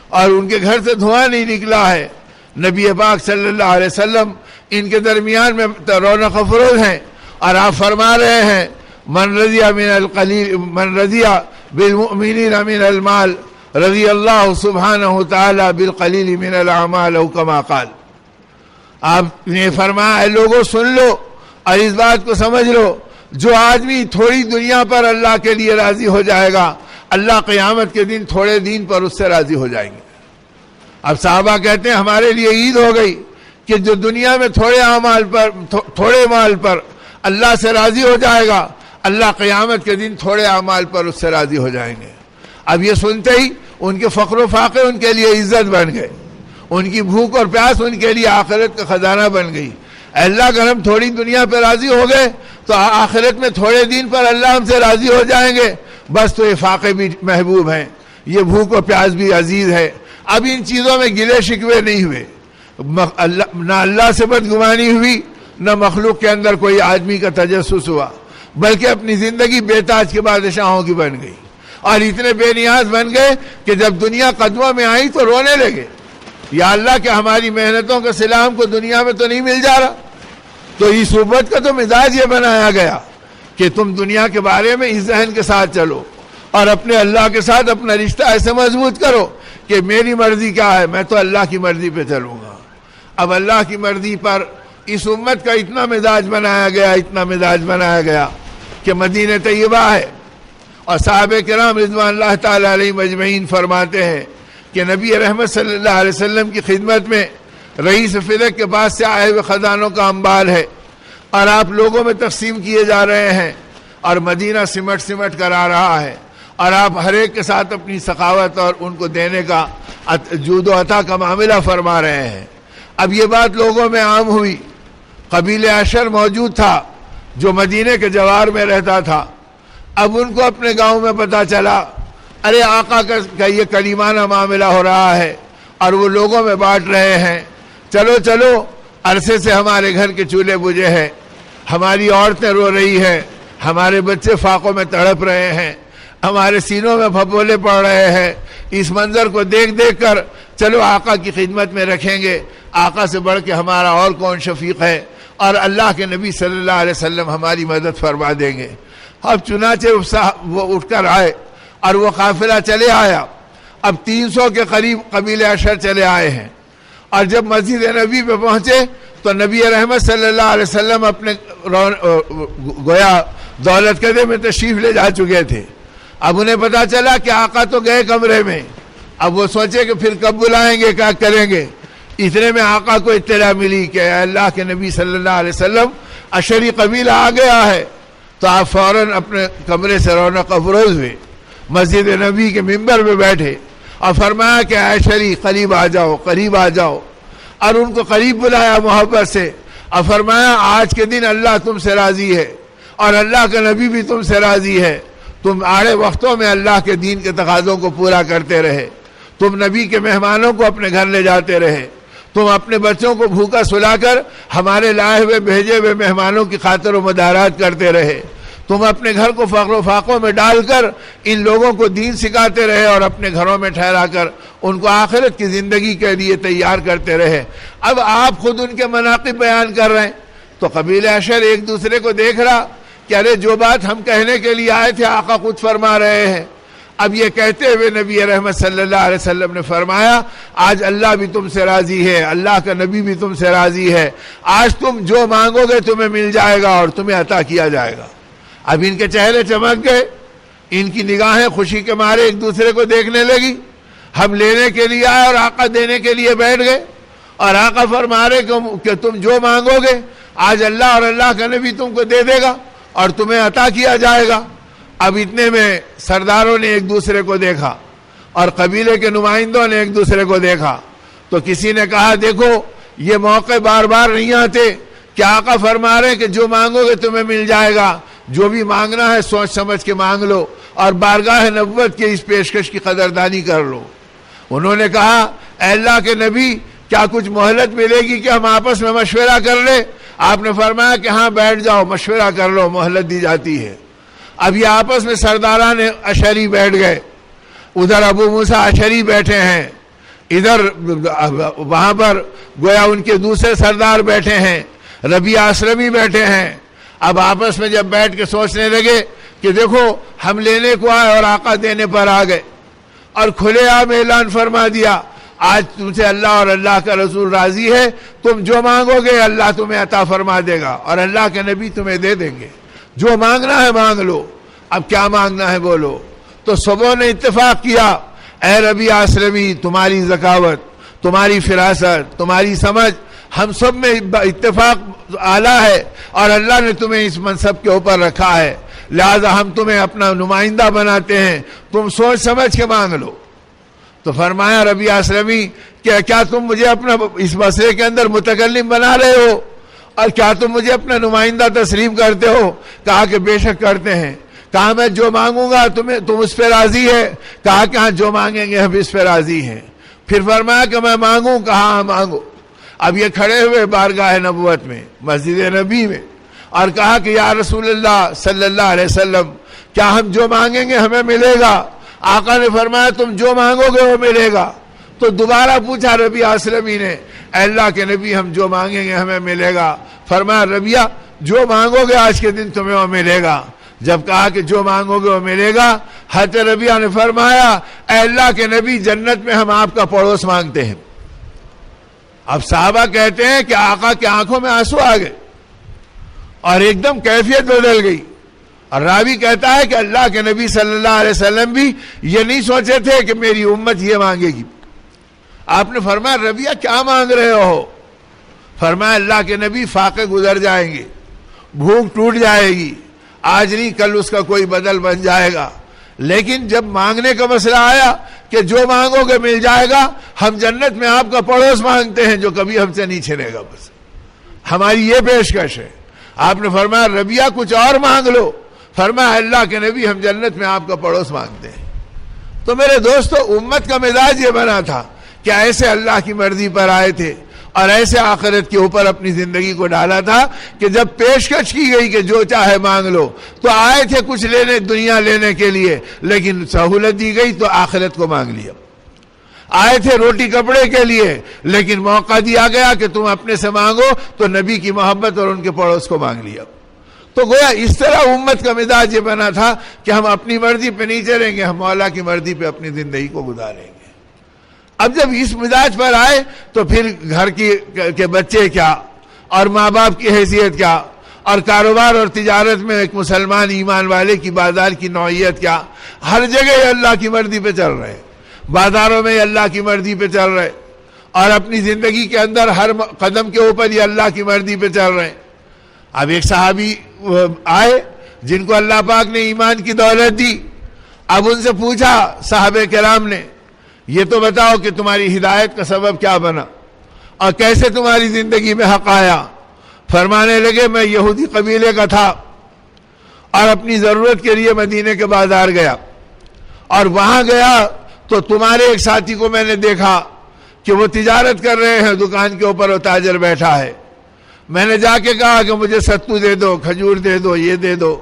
اور ان کے گھر سے دھواں نہیں نکلا ہے۔ نبی پاک صلی اللہ علیہ وسلم ان کے درمیان میں رونق افروز ہیں، اور آپ فرما رہے ہیں من رضی بالمؤمنین من المال رضی اللہ سبحانہ تعالی بالقلیل من الاعمال او کما قال۔ آپ نے فرمایا اے لوگوں سن لو اور اس بات کو سمجھ لو، جو آدمی تھوڑی دنیا پر اللہ کے لیے راضی ہو جائے گا اللہ قیامت کے دن تھوڑے دین پر اس سے راضی ہو جائیں گے۔ اب صحابہ کہتے ہیں ہمارے لیے عید ہو گئی کہ جو دنیا میں تھوڑے مال پر اللہ سے راضی ہو جائے گا اللہ قیامت کے دن تھوڑے اعمال پر اس سے راضی ہو جائیں گے۔ اب یہ سنتے ہی ان کے فقر و فاقے ان کے لیے عزت بن گئے، ان کی بھوک اور پیاس ان کے لیے آخرت کا خزانہ بن گئی۔ اللہ اگر ہم تھوڑی دنیا پہ راضی ہو گئے تو آخرت میں تھوڑے دن پر اللہ ہم سے راضی ہو جائیں گے، بس تو یہ فاقے بھی محبوب ہیں، یہ بھوک و پیاس بھی عزیز ہے۔ اب ان چیزوں میں گلے شکوے نہیں ہوئے، نہ اللہ سے بدگمانی ہوئی، نہ مخلوق کے اندر کوئی آدمی کا تجسس ہوا، بلکہ اپنی زندگی بے تاج کے بادشاہوں کی بن گئی، اور اتنے بے نیاز بن گئے کہ جب دنیا قدموں میں آئی تو رونے لگے، یا اللہ کہ ہماری محنتوں کا صلہ ہم کو دنیا میں تو نہیں مل جا رہا۔ تو اس صحبت کا تو مزاج یہ بنایا گیا کہ تم دنیا کے بارے میں اس ذہن کے ساتھ چلو، اور اپنے اللہ کے ساتھ اپنا رشتہ ایسے مضبوط کرو کہ میری مرضی کیا ہے، میں تو اللہ کی مرضی پہ چلوں گا۔ اب اللہ کی مرضی پر اس امت کا اتنا مزاج بنایا گیا، اتنا مزاج بنایا گیا کہ مدینہ طیبہ ہے، اور صحابہ کرام رضوان اللہ تعالی علیہ مجمعین فرماتے ہیں کہ نبی رحمت صلی اللہ علیہ وسلم کی خدمت میں رئیس فلک کے پاس سے آئے ہوئے خزانوں کا انبار ہے، اور آپ لوگوں میں تقسیم کیے جا رہے ہیں، اور مدینہ سمٹ سمٹ کر آ رہا ہے، اور آپ ہر ایک کے ساتھ اپنی سخاوت اور ان کو دینے کا جود و عطا کا معاملہ فرما رہے ہیں۔ اب یہ بات لوگوں میں عام ہوئی، قبیلہ عشر موجود تھا جو مدینہ کے جوار میں رہتا تھا، اب ان کو اپنے گاؤں میں پتہ چلا، ارے آقا کا یہ کریمانہ معاملہ ہو رہا ہے، اور وہ لوگوں میں بانٹ رہے ہیں، چلو چلو عرصے سے ہمارے گھر کے چولہے بجھے ہیں، ہماری عورتیں رو رہی ہیں، ہمارے بچے فاقوں میں تڑپ رہے ہیں، ہمارے سینوں میں پھپولے پڑ رہے ہیں، اس منظر کو دیکھ دیکھ کر چلو آقا کی خدمت میں رکھیں گے، آقا سے بڑھ کے ہمارا اور کون شفیق ہے، اور اللہ کے نبی صلی اللہ علیہ وسلم ہماری مدد فرما دیں گے۔ اب چنانچہ وہ اٹھ کر آئے اور وہ قافلہ چلے آیا، اب 300 کے قریب قبیلہ عشر چلے آئے ہیں، اور جب مسجد نبی پہ پہنچے تو نبی رحمت صلی اللہ علیہ وسلم اپنے گویا دولت قدے میں تشریف لے جا چکے تھے۔ اب انہیں پتا چلا کہ آقا تو گئے کمرے میں، اب وہ سوچے کہ پھر کب بلائیں گے، کیا کریں گے۔ اتنے میں آقا کو اطلاع ملی کہ اللہ کے نبی صلی اللہ علیہ وسلم عشری قبیلہ آ گیا ہے، تو آپ فوراً اپنے کمرے سے رونق افروز ہوئے، مسجد نبی کے ممبر میں بیٹھے اور فرمایا کہ عشری قریب آ جاؤ، قریب آ جاؤ، اور ان کو قریب بلایا محبت سے، اور فرمایا آج کے دن اللہ تم سے راضی ہے، اور اللہ کا نبی بھی تم سے راضی ہے، تم آڑے وقتوں میں اللہ کے دین کے تقاضوں کو پورا کرتے رہے، تم نبی کے مہمانوں کو اپنے گھر لے جاتے رہے، تم اپنے بچوں کو بھوکا سلا کر ہمارے لائے ہوئے بھیجے ہوئے مہمانوں کی خاطر و مدارات کرتے رہے، تم اپنے گھر کو فقر و فاقوں میں ڈال کر ان لوگوں کو دین سکھاتے رہے، اور اپنے گھروں میں ٹھہرا کر ان کو آخرت کی زندگی کے لیے تیار کرتے رہے۔ اب آپ خود ان کے مناقب بیان کر رہے ہیں، تو قبیلہ عشر ایک دوسرے کو دیکھ رہا کہ ارے جو بات ہم کہنے کے لیے آئے تھے آقا خود فرما رہے ہیں۔ اب یہ کہتے ہوئے نبی رحمت صلی اللہ علیہ وسلم نے فرمایا آج اللہ بھی تم سے راضی ہے، اللہ کا نبی بھی تم سے راضی ہے، آج تم جو مانگو گے تمہیں مل جائے گا اور تمہیں عطا کیا جائے گا۔ اب ان کے چہرے چمک گئے، ان کی نگاہیں خوشی کے مارے ایک دوسرے کو دیکھنے لگی، ہم لینے کے لیے آئے اور آقا دینے کے لیے بیٹھ گئے، اور آقا فرما رہے کہ تم جو مانگو گے آج اللہ اور اللہ کا نبی تم کو دے دے گا اور تمہیں عطا کیا جائے گا۔ اب اتنے میں سرداروں نے ایک دوسرے کو دیکھا اور قبیلے کے نمائندوں نے ایک دوسرے کو دیکھا، تو کسی نے کہا دیکھو یہ موقع بار بار نہیں آتے کہ آقا فرما رہے کہ جو مانگو گے تمہیں مل جائے گا، جو بھی مانگنا ہے سوچ سمجھ کے مانگ لو اور بارگاہ نبوت کی اس پیشکش کی قدردانی کر لو۔ انہوں نے کہا اے اللہ کے نبی کیا کچھ مہلت ملے گی کہ ہم آپس میں مشورہ کر لیں؟ آپ نے فرمایا کہ ہاں بیٹھ جاؤ مشورہ کر لو، مہلت دی جاتی ہے۔ اب یہ آپس میں سرداران اشری بیٹھ گئے، ادھر ابو موسیٰ اشری بیٹھے ہیں، ادھر وہاں پر گویا ان کے دوسرے سردار بیٹھے ہیں، ربیعہ اسلمی بیٹھے ہیں۔ اب آپس میں جب بیٹھ کے سوچنے لگے کہ دیکھو ہم لینے کو آئے اور آقا دینے پر آ گئے، اور کھلے عام اعلان فرما دیا آج تم سے اللہ اور اللہ کا رسول راضی ہے، تم جو مانگو گے اللہ تمہیں عطا فرما دے گا اور اللہ کے نبی تمہیں دے دیں گے، جو مانگنا ہے مانگ لو، اب کیا مانگنا ہے بولو۔ تو سبوں نے اتفاق کیا اے ربیعہ اسلمی تمہاری ذکاوت، تمہاری فراست، تمہاری سمجھ ہم سب میں اتفاق اعلیٰ ہے، اور اللہ نے تمہیں اس منصب کے اوپر رکھا ہے، لہذا ہم تمہیں اپنا نمائندہ بناتے ہیں، تم سوچ سمجھ کے مانگ لو۔ تو فرمایا ربیعہ اسلمی کہ کیا تم مجھے اپنا اس مسئلے کے اندر متکلم بنا رہے ہو اور کیا تم مجھے اپنا نمائندہ تسلیم کرتے ہو؟ کہا کہ بے شک کرتے ہیں۔ کہا میں جو مانگوں گا تم اس پہ راضی ہے؟ کہا کہ ہاں جو مانگیں گے ہم اس پہ راضی ہیں۔ پھر فرمایا کہ میں مانگوں؟ کہا ہاں مانگو۔ اب یہ کھڑے ہوئے بارگاہ نبوت میں، مسجد نبی میں، اور کہا کہ یا رسول اللہ صلی اللہ علیہ وسلم کیا ہم جو مانگیں گے ہمیں ملے گا؟ آقا نے فرمایا تم جو مانگو گے وہ ملے گا۔ تو دوبارہ پوچھا ربیعہ اسلمی نے، اے اللہ کے نبی ہم جو مانگیں گے ہمیں ملے گا؟ فرمایا ربیعہ جو مانگو گے آج کے دن تمہیں وہ ملے گا۔ جب کہا کہ جو مانگو گے وہ ملے گا، حضرت ربیعہ نے فرمایا اے اللہ کے نبی جنت میں ہم آپ کا پڑوس مانگتے ہیں۔ اب صحابہ کہتے ہیں کہ آقا کی آنکھوں میں آنسو آ گئے اور ایک دم کیفیت بدل گئی، اور راوی کہتا ہے کہ اللہ کے نبی صلی اللہ علیہ وسلم بھی یہ نہیں سوچے تھے کہ میری امت یہ مانگے گی۔ آپ نے فرمایا ربیعہ کیا مانگ رہے ہو؟ فرمایا اللہ کے نبی فاقے گزر جائیں گے، بھوک ٹوٹ جائے گی، آج نہیں کل اس کا کوئی بدل بن جائے گا، لیکن جب مانگنے کا مسئلہ آیا کہ جو مانگو گے مل جائے گا، ہم جنت میں آپ کا پڑوس مانگتے ہیں جو کبھی ہم سے نہیں چھنے گا، بس ہماری یہ پیشکش ہے۔ آپ نے فرمایا ربیعہ کچھ اور مانگ لو۔ فرمایا اللہ کے نبی ہم جنت میں آپ کا پڑوس مانگتے ہیں۔ تو میرے دوستو امت کا مزاج یہ بنا تھا کہ ایسے اللہ کی مرضی پر آئے تھے اور ایسے آخرت کے اوپر اپنی زندگی کو ڈالا تھا کہ جب پیشکش کی گئی کہ جو چاہے مانگ لو تو آئے تھے کچھ لینے، دنیا لینے کے لیے، لیکن سہولت دی گئی تو آخرت کو مانگ لیا۔ آئے تھے روٹی کپڑے کے لیے، لیکن موقع دیا گیا کہ تم اپنے سے مانگو تو نبی کی محبت اور ان کے پڑوس کو مانگ لیا۔ تو گویا اس طرح امت کا مزاج یہ بنا تھا کہ ہم اپنی مرضی پہ نہیں چلیں گے، ہم مولا کی مرضی پہ اپنی زندگی کو گزاریں گے۔ اب جب اس مزاج پر آئے تو پھر گھر کے بچے کیا اور ماں باپ کی حیثیت کیا اور کاروبار اور تجارت میں ایک مسلمان ایمان والے کی بازار کی نوعیت کیا، ہر جگہ یہ اللہ کی مرضی پہ چل رہے، بازاروں میں یہ اللہ کی مرضی پہ چل رہے، اور اپنی زندگی کے اندر ہر قدم کے اوپر یہ اللہ کی مرضی پہ چل رہے۔ اب ایک صحابی آئے جن کو اللہ پاک نے ایمان کی دولت دی۔ اب ان سے پوچھا صحابہ کرام نے، یہ تو بتاؤ کہ تمہاری ہدایت کا سبب کیا بنا اور کیسے تمہاری زندگی میں حق آیا؟ فرمانے لگے میں یہودی قبیلے کا تھا اور اپنی ضرورت کے لیے مدینے کے بازار گیا، اور وہاں گیا تو تمہارے ایک ساتھی کو میں نے دیکھا کہ وہ تجارت کر رہے ہیں، دکان کے اوپر وہ تاجر بیٹھا ہے۔ میں نے جا کے کہا کہ مجھے ستو دے دو، کھجور دے دو، یہ دے دو۔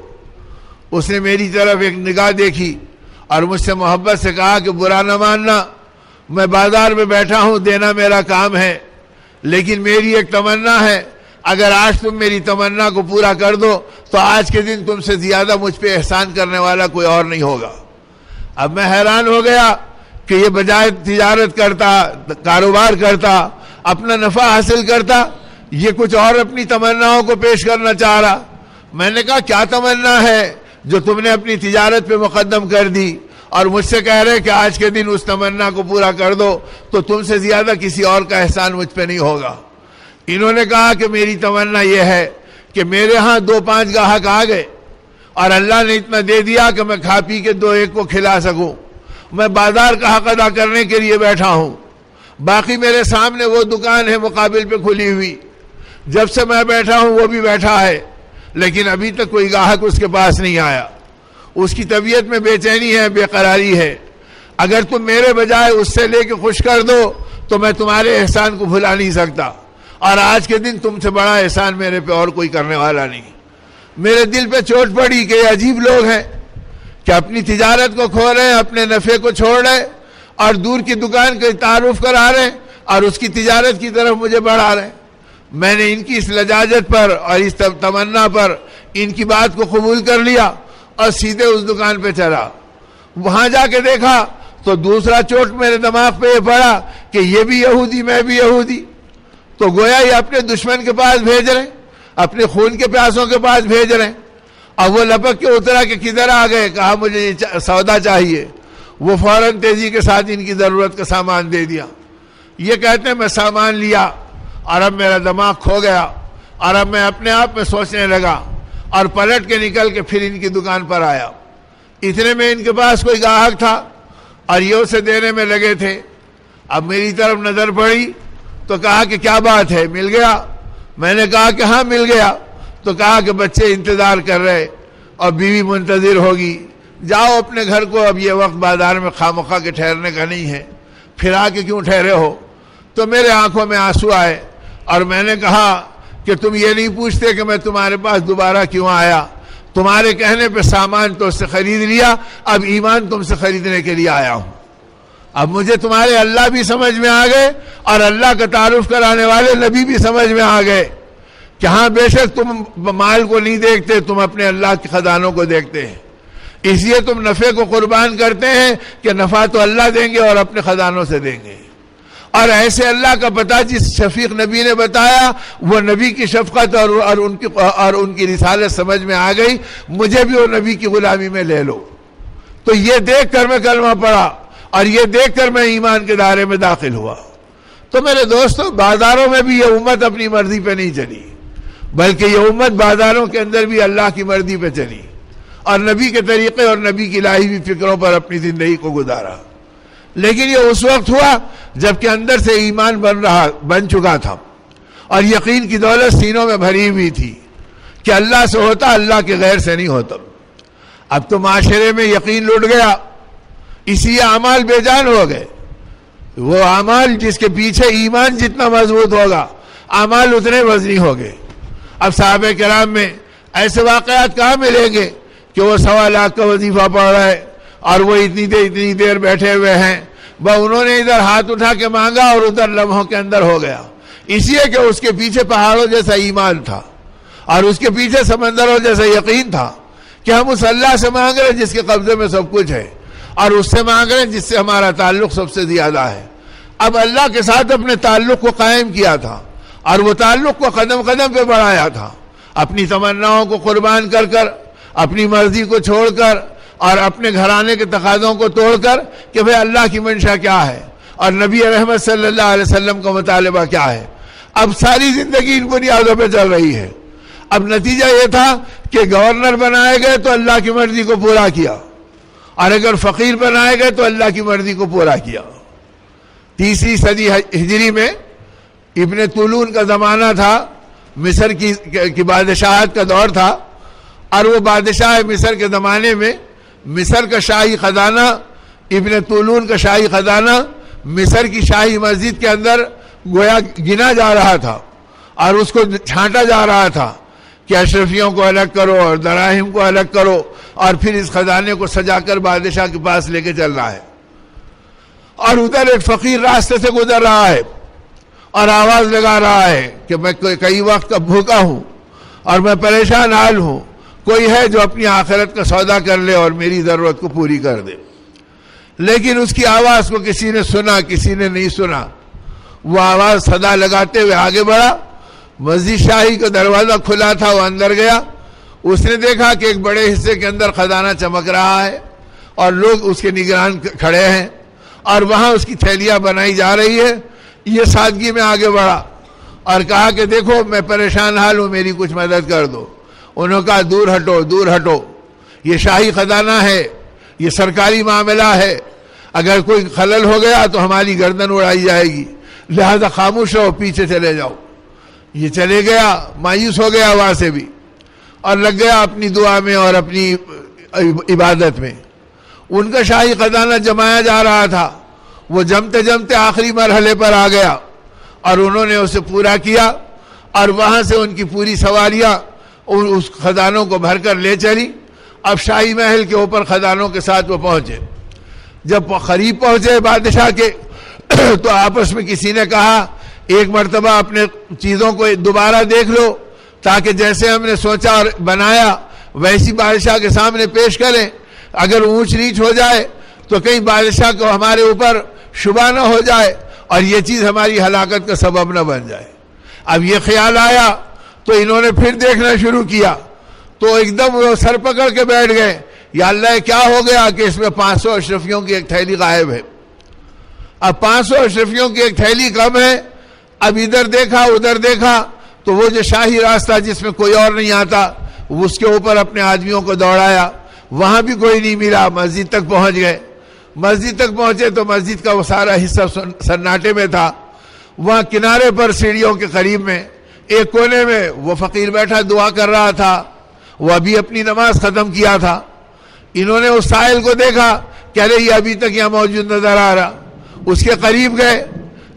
اس نے میری طرف ایک نگاہ دیکھی اور مجھ سے محبت سے کہا کہ برا نہ ماننا، میں بازار میں بیٹھا ہوں، دینا میرا کام ہے، لیکن میری ایک تمنا ہے، اگر آج تم میری تمنا کو پورا کر دو تو آج کے دن تم سے زیادہ مجھ پہ احسان کرنے والا کوئی اور نہیں ہوگا۔ اب میں حیران ہو گیا کہ یہ بجائے تجارت کرتا، کاروبار کرتا، اپنا نفع حاصل کرتا، یہ کچھ اور اپنی تمناؤں کو پیش کرنا چاہ رہا۔ میں نے کہا کیا تمنا ہے جو تم نے اپنی تجارت پہ مقدم کر دی اور مجھ سے کہہ رہے کہ آج کے دن اس تمنا کو پورا کر دو تو تم سے زیادہ کسی اور کا احسان مجھ پہ نہیں ہوگا۔ انہوں نے کہا کہ میری تمنا یہ ہے کہ میرے ہاں 2-5 گاہک آ گئے اور اللہ نے اتنا دے دیا کہ میں کھا پی کے 2-1 کو کھلا سکوں، میں بازار کا حق ادا کرنے کے لیے بیٹھا ہوں، باقی میرے سامنے وہ دکان ہے مقابل پہ کھلی ہوئی، جب سے میں بیٹھا ہوں وہ بھی بیٹھا ہے، لیکن ابھی تک کوئی گاہک اس کے پاس نہیں آیا، اس کی طبیعت میں بے چینی ہے، بے قراری ہے، اگر تم میرے بجائے اس سے لے کے خوش کر دو تو میں تمہارے احسان کو بھلا نہیں سکتا، اور آج کے دن تم سے بڑا احسان میرے پہ اور کوئی کرنے والا نہیں۔ میرے دل پہ چوٹ پڑی کہ یہ عجیب لوگ ہیں کہ اپنی تجارت کو کھو رہے ہیں، اپنے نفع کو چھوڑ رہے اور دور کی دکان کا تعارف کرا رہے ہیں اور اس کی تجارت کی طرف مجھے بڑھا رہے ہیں۔ میں نے ان کی اس لجاجت پر اور اس تمنا پر ان کی بات کو قبول کر لیا اور سیدھے اس دکان پہ چلا۔ وہاں جا کے دیکھا تو دوسرا چوٹ میرے دماغ پہ یہ پڑا کہ یہ بھی یہودی، میں بھی یہودی، تو گویا یہ اپنے دشمن کے پاس بھیج رہے ہیں، اپنے خون کے پیاسوں کے پاس بھیج رہے ہیں۔ اب وہ لپک کے اترا کہ کدھر آ گئے، کہا مجھے یہ سودا چاہیے۔ وہ فوراً تیزی کے ساتھ ان کی ضرورت کا سامان دے دیا۔ یہ کہتے ہیں میں سامان لیا اور اب میرا دماغ کھو گیا اور اب میں اپنے آپ میں سوچنے لگا اور پلٹ کے نکل کے پھر ان کی دکان پر آیا۔ اتنے میں ان کے پاس کوئی گاہک تھا، اور یہ اسے دینے میں لگے تھے. اب میری طرف نظر پڑی تو کہا کہ کیا بات ہے, مل گیا؟ میں نے کہا کہ ہاں مل گیا. تو کہا کہ بچے انتظار کر رہے اور بیوی منتظر ہوگی, جاؤ اپنے گھر کو, اب یہ وقت بازار میں خامخواہ کے ٹھہرنے کا نہیں ہے, پھر آ کے کیوں ٹھہرے ہو؟ تو میرے آنکھوں میں آنسو آئے اور میں نے کہا کہ تم یہ نہیں پوچھتے کہ میں تمہارے پاس دوبارہ کیوں آیا؟ تمہارے کہنے پہ سامان تو اس سے خرید لیا, اب ایمان تم سے خریدنے کے لیے آیا ہوں. اب مجھے تمہارے اللہ بھی سمجھ میں آ گئے اور اللہ کا تعارف کرانے والے نبی بھی سمجھ میں آ گئے کہ ہاں بے شک تم مال کو نہیں دیکھتے, تم اپنے اللہ کے خزانوں کو دیکھتے ہیں, اس لیے تم نفع کو قربان کرتے ہیں کہ نفع تو اللہ دیں گے اور اپنے خزانوں سے دیں گے. اور ایسے اللہ کا پتہ جس شفیق نبی نے بتایا, وہ نبی کی شفقت اور ان کی رسالت سمجھ میں آ گئی, مجھے بھی وہ نبی کی غلامی میں لے لو. تو یہ دیکھ کر میں کلمہ پڑھا اور یہ دیکھ کر میں ایمان کے دائرے میں داخل ہوا. تو میرے دوستو, بازاروں میں بھی یہ امت اپنی مرضی پہ نہیں چلی, بلکہ یہ امت بازاروں کے اندر بھی اللہ کی مرضی پہ چلی اور نبی کے طریقے اور نبی کی لائی ہوئی فکروں پر اپنی زندگی کو گزارا. لیکن یہ اس وقت ہوا جب کہ اندر سے ایمان بن چکا تھا اور یقین کی دولت سینوں میں بھری ہوئی تھی کہ اللہ سے ہوتا, اللہ کے غیر سے نہیں ہوتا. اب تو معاشرے میں یقین لٹ گیا, اس لیے اعمال بے جان ہو گئے. وہ اعمال جس کے پیچھے ایمان جتنا مضبوط ہوگا, اعمال اتنے وزنی ہو گئے. اب صحابہ کرام میں ایسے واقعات کہاں ملیں گے کہ وہ 1.25 لاکھ کا وظیفہ پڑھ رہا ہے اور وہ اتنی دیر بیٹھے ہوئے ہیں, انہوں نے ادھر ہاتھ اٹھا کے مانگا اور ادھر لمحوں کے اندر ہو گیا. اس لیے کہ اس کے پیچھے پہاڑوں جیسا ایمان تھا اور اس کے پیچھے سمندروں جیسا یقین تھا کہ ہم اس اللہ سے مانگ رہے ہیں جس کے قبضے میں سب کچھ ہے, اور اس سے مانگ رہے ہیں جس سے ہمارا تعلق سب سے زیادہ ہے. اب اللہ کے ساتھ اپنے تعلق کو قائم کیا تھا اور وہ تعلق کو قدم قدم پہ بڑھایا تھا, اپنی تمناؤں کو قربان کر کر, اپنی مرضی کو چھوڑ کر اور اپنے گھرانے کے تقاضوں کو توڑ کر کہ بھئی اللہ کی منشا کیا ہے اور نبی رحمت صلی اللہ علیہ وسلم کا مطالبہ کیا ہے. اب ساری زندگی ان بنیادوں پہ چل رہی ہے. اب نتیجہ یہ تھا کہ گورنر بنائے گئے تو اللہ کی مرضی کو پورا کیا, اور اگر فقیر بنائے گئے تو اللہ کی مرضی کو پورا کیا. 3 صدی ہجری میں ابن طولون کا زمانہ تھا, مصر کی بادشاہت کا دور تھا, اور وہ بادشاہ مصر کے زمانے میں مصر کا شاہی خزانہ, ابن طولون کا شاہی خزانہ مصر کی شاہی مسجد کے اندر گویا گنا جا رہا تھا اور اس کو چھانٹا جا رہا تھا کہ اشرفیوں کو الگ کرو اور دراہم کو الگ کرو, اور پھر اس خزانے کو سجا کر بادشاہ کے پاس لے کے چل رہا ہے. اور ادھر ایک فقیر راستے سے گزر رہا ہے اور آواز لگا رہا ہے کہ میں کئی وقت کا بھوکا ہوں اور میں پریشان حال ہوں, کوئی ہے جو اپنی آخرت کا سودا کر لے اور میری ضرورت کو پوری کر دے. لیکن اس کی آواز کو کسی نے سنا, کسی نے نہیں سنا. وہ آواز صدا لگاتے ہوئے آگے بڑھا, مسجد شاہی کا دروازہ کھلا تھا, وہ اندر گیا. اس نے دیکھا کہ ایک بڑے حصے کے اندر خزانہ چمک رہا ہے اور لوگ اس کے نگران کھڑے ہیں اور وہاں اس کی تھیلیاں بنائی جا رہی ہے. یہ سادگی میں آگے بڑھا اور کہا کہ دیکھو میں پریشان حال ہوں, میری کچھ مدد کر دو. انہوں نے کہا دور ہٹو, دور ہٹو, یہ شاہی خزانہ ہے, یہ سرکاری معاملہ ہے, اگر کوئی خلل ہو گیا تو ہماری گردن اڑائی جائے گی, لہذا خاموش رہو, پیچھے چلے جاؤ. یہ چلے گیا, مایوس ہو گیا وہاں سے بھی, اور لگ گیا اپنی دعا میں اور اپنی عبادت میں. ان کا شاہی خزانہ جمایا جا رہا تھا, وہ جمتے جمتے آخری مرحلے پر آ گیا اور انہوں نے اسے پورا کیا, اور وہاں سے ان کی پوری سواریاں اس خزانوں کو بھر کر لے چلی. اب شاہی محل کے اوپر خزانوں کے ساتھ وہ پہنچے. جب قریب پہنچے بادشاہ کے تو آپس میں کسی نے کہا ایک مرتبہ اپنے چیزوں کو دوبارہ دیکھ لو تاکہ جیسے ہم نے سوچا اور بنایا ویسی بادشاہ کے سامنے پیش کریں. اگر اونچ نیچ ہو جائے تو کہیں بادشاہ کو ہمارے اوپر شبہ نہ ہو جائے اور یہ چیز ہماری ہلاکت کا سبب نہ بن جائے. اب یہ خیال آیا تو انہوں نے پھر دیکھنا شروع کیا, تو ایک دم وہ سر پکڑ کے بیٹھ گئے, یا اللہ کیا ہو گیا کہ اس میں 500 اشرفیوں کی ایک تھیلی غائب ہے. اب 500 اشرفیوں کی ایک تھیلی کم ہے. اب ادھر دیکھا ادھر دیکھا تو وہ جو شاہی راستہ جس میں کوئی اور نہیں آتا, اس کے اوپر اپنے آدمیوں کو دوڑایا, وہاں بھی کوئی نہیں ملا. مسجد تک پہنچ گئے مسجد تک پہنچے تو مسجد کا وہ سارا حصہ سناٹے میں تھا. وہاں کنارے پر سیڑھیوں کے قریب میں ایک کونے میں وہ فقیر بیٹھا دعا کر رہا تھا. وہ ابھی اپنی نماز ختم کیا تھا. انہوں نے اس سائل کو دیکھا کہ ارے یہ ابھی تک یہاں موجود نظر آ رہا. اس کے قریب گئے.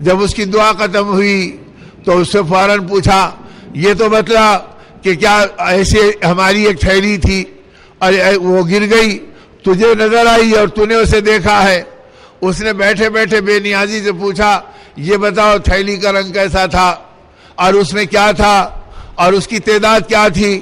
جب اس کی دعا ختم ہوئی تو اس سے فوراً پوچھا یہ تو بتلا کہ کیا ایسے ہماری ایک تھیلی تھی اور وہ گر گئی, تجھے نظر آئی اور تو نے اسے دیکھا ہے. اس نے بیٹھے بیٹھے بے نیازی سے پوچھا یہ بتاؤ تھیلی کا رنگ کیسا تھا اور اس میں کیا تھا اور اس کی تعداد کیا تھی.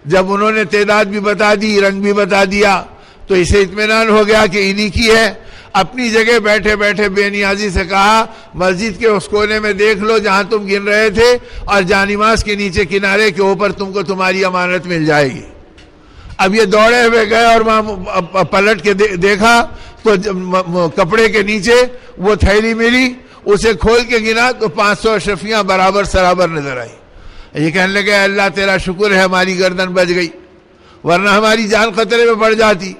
جب انہوں نے تعداد بھی بتا دی, رنگ بھی بتا دیا, تو اسے اطمینان ہو گیا کہ انہی کی ہے. اپنی جگہ بیٹھے بیٹھے بے نیازی سے کہا مسجد کے اس کونے میں دیکھ لو جہاں تم گن رہے تھے, اور جانماز کے نیچے کنارے کے اوپر تم کو تمہاری امانت مل جائے گی. اب یہ دوڑے ہوئے گئے اور وہاں پلٹ کے دیکھا تو کپڑے کے نیچے وہ تھیلی ملی. اسے کھول کے گنا تو 500 اشرفیاں برابر سرابر نظر آئی. یہ کہنے لگے اللہ تیرا شکر ہے ہماری گردن بچ گئی, ورنہ ہماری جان خطرے میں پڑ جاتی.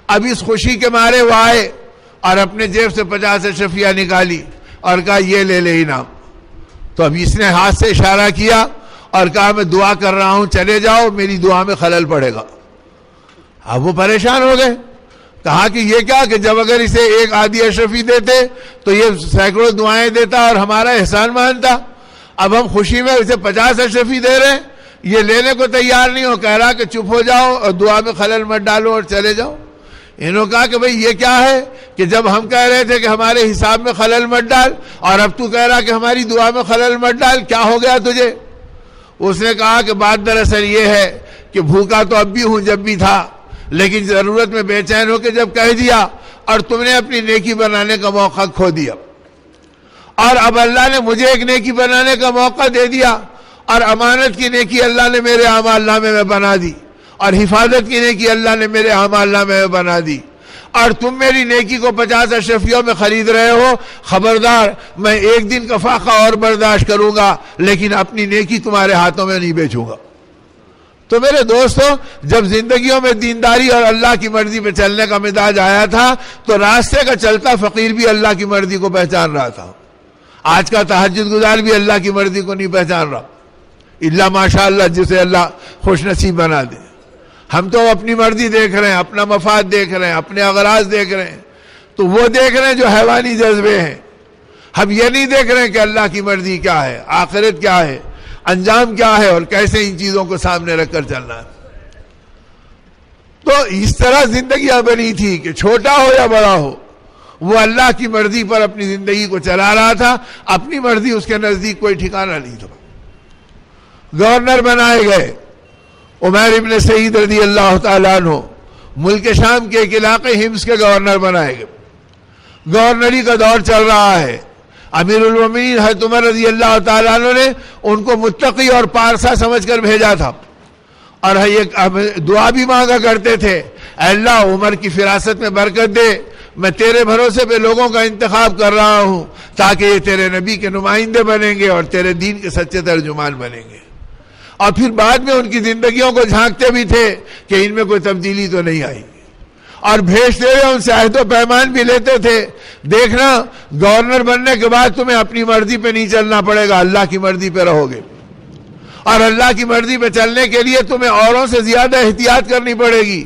اب اس خوشی کے مارے وہ آئے اور اپنے جیب سے 50 اشرفیاں نکالی اور کہا یہ لے لے انعام. تو اب اس نے ہاتھ سے اشارہ کیا اور کہا میں دعا کر رہا ہوں, چلے جاؤ, میری دعا میں خلل پڑے گا. اب وہ پریشان ہو گئے. کہا کہ یہ کیا کہ جب اگر اسے ایک آدھی اشرفی دیتے تو یہ سینکڑوں دعائیں دیتا اور ہمارا احسان مانتا. اب ہم خوشی میں اسے 50 اشرفی دے رہے ہیں, یہ لینے کو تیار نہیں ہو. کہہ رہا کہ چپ ہو جاؤ اور دعا میں خلل مت ڈالو اور چلے جاؤ. انہوں نے کہا کہ بھئی یہ کیا ہے کہ جب ہم کہہ رہے تھے کہ ہمارے حساب میں خلل مت ڈال اور اب تو کہہ رہا کہ ہماری دعا میں خلل مت ڈال, کیا ہو گیا تجھے؟ اس نے کہا کہ بات دراصل یہ ہے کہ بھوکا تو اب بھی ہوں جب بھی تھا, لیکن ضرورت میں بے چین ہو کے جب کہہ دیا اور تم نے اپنی نیکی بنانے کا موقع کھو دیا, اور اب اللہ نے مجھے ایک نیکی بنانے کا موقع دے دیا اور امانت کی نیکی اللہ نے میرے اعمال نامے میں بنا دی اور حفاظت کی نیکی اللہ نے میرے اعمال نامے میں بنا دی, اور تم میری نیکی کو 50 اشرفیوں میں خرید رہے ہو. خبردار, میں ایک دن کا فاقہ اور برداشت کروں گا لیکن اپنی نیکی تمہارے ہاتھوں میں نہیں بیچوں گا. تو میرے دوستو, جب زندگیوں میں دینداری اور اللہ کی مرضی پہ چلنے کا مزاج آیا تھا تو راستے کا چلتا فقیر بھی اللہ کی مرضی کو پہچان رہا تھا. آج کا تہجد گزار بھی اللہ کی مرضی کو نہیں پہچان رہا, الا ماشاءاللہ جسے اللہ خوش نصیب بنا دے. ہم تو اپنی مرضی دیکھ رہے ہیں, اپنا مفاد دیکھ رہے ہیں, اپنے اغراض دیکھ رہے ہیں, تو وہ دیکھ رہے ہیں جو حیوانی جذبے ہیں. ہم یہ نہیں دیکھ رہے ہیں کہ اللہ کی مرضی کیا ہے, آخرت کیا ہے, انجام کیا ہے اور کیسے ان چیزوں کو سامنے رکھ کر چلنا ہے. تو اس طرح زندگیاں بنی تھی کہ چھوٹا ہو یا بڑا ہو وہ اللہ کی مرضی پر اپنی زندگی کو چلا رہا تھا. اپنی مرضی اس کے نزدیک کوئی ٹھکانہ نہیں تھا. گورنر بنائے گئے عمیر ابن سعید رضی اللہ تعالیٰ عنہ, ملک شام کے ایک علاقے حمص کے گورنر بنائے گئے. گورنری کا دور چل رہا ہے. امیر المومنین حضرت عمر رضی اللہ تعالیٰ عنہ نے ان کو متقی اور پارسا سمجھ کر بھیجا تھا, اور یہ دعا بھی مانگا کرتے تھے, اے اللہ عمر کی فراست میں برکت دے, میں تیرے بھروسے پہ لوگوں کا انتخاب کر رہا ہوں تاکہ یہ تیرے نبی کے نمائندے بنیں گے اور تیرے دین کے سچے ترجمان بنیں گے. اور پھر بعد میں ان کی زندگیوں کو جھانکتے بھی تھے کہ ان میں کوئی تبدیلی تو نہیں آئی, اور بھیجتے ہوئے ان سے عہد و پیمان بھی لیتے تھے. دیکھنا گورنر بننے کے بعد تمہیں اپنی مرضی پہ نہیں چلنا پڑے گا, اللہ کی مرضی پہ رہو گے, اور اللہ کی مرضی پہ چلنے کے لیے تمہیں اوروں سے زیادہ احتیاط کرنی پڑے گی.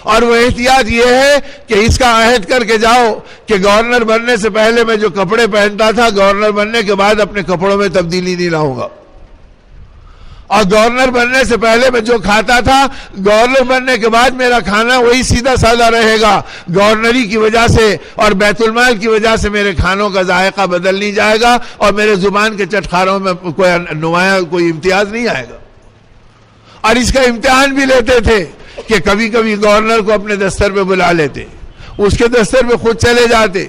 اور وہ احتیاط یہ ہے کہ اس کا عہد کر کے جاؤ کہ گورنر بننے سے پہلے میں جو کپڑے پہنتا تھا گورنر بننے کے بعد اپنے کپڑوں میں تبدیلی نہیں لاؤں گا, اور گورنر بننے سے پہلے میں جو کھاتا تھا گورنر بننے کے بعد میرا کھانا وہی سیدھا سادہ رہے گا. گورنری کی وجہ سے اور بیت المال کی وجہ سے میرے کھانوں کا ذائقہ بدل نہیں جائے گا اور میرے زبان کے چٹخاروں میں کوئی نمایاں کوئی امتیاز نہیں آئے گا. اور اس کا امتحان بھی لیتے تھے کہ کبھی کبھی گورنر کو اپنے دفتر پہ بلا لیتے, اس کے دفتر پہ خود چلے جاتے,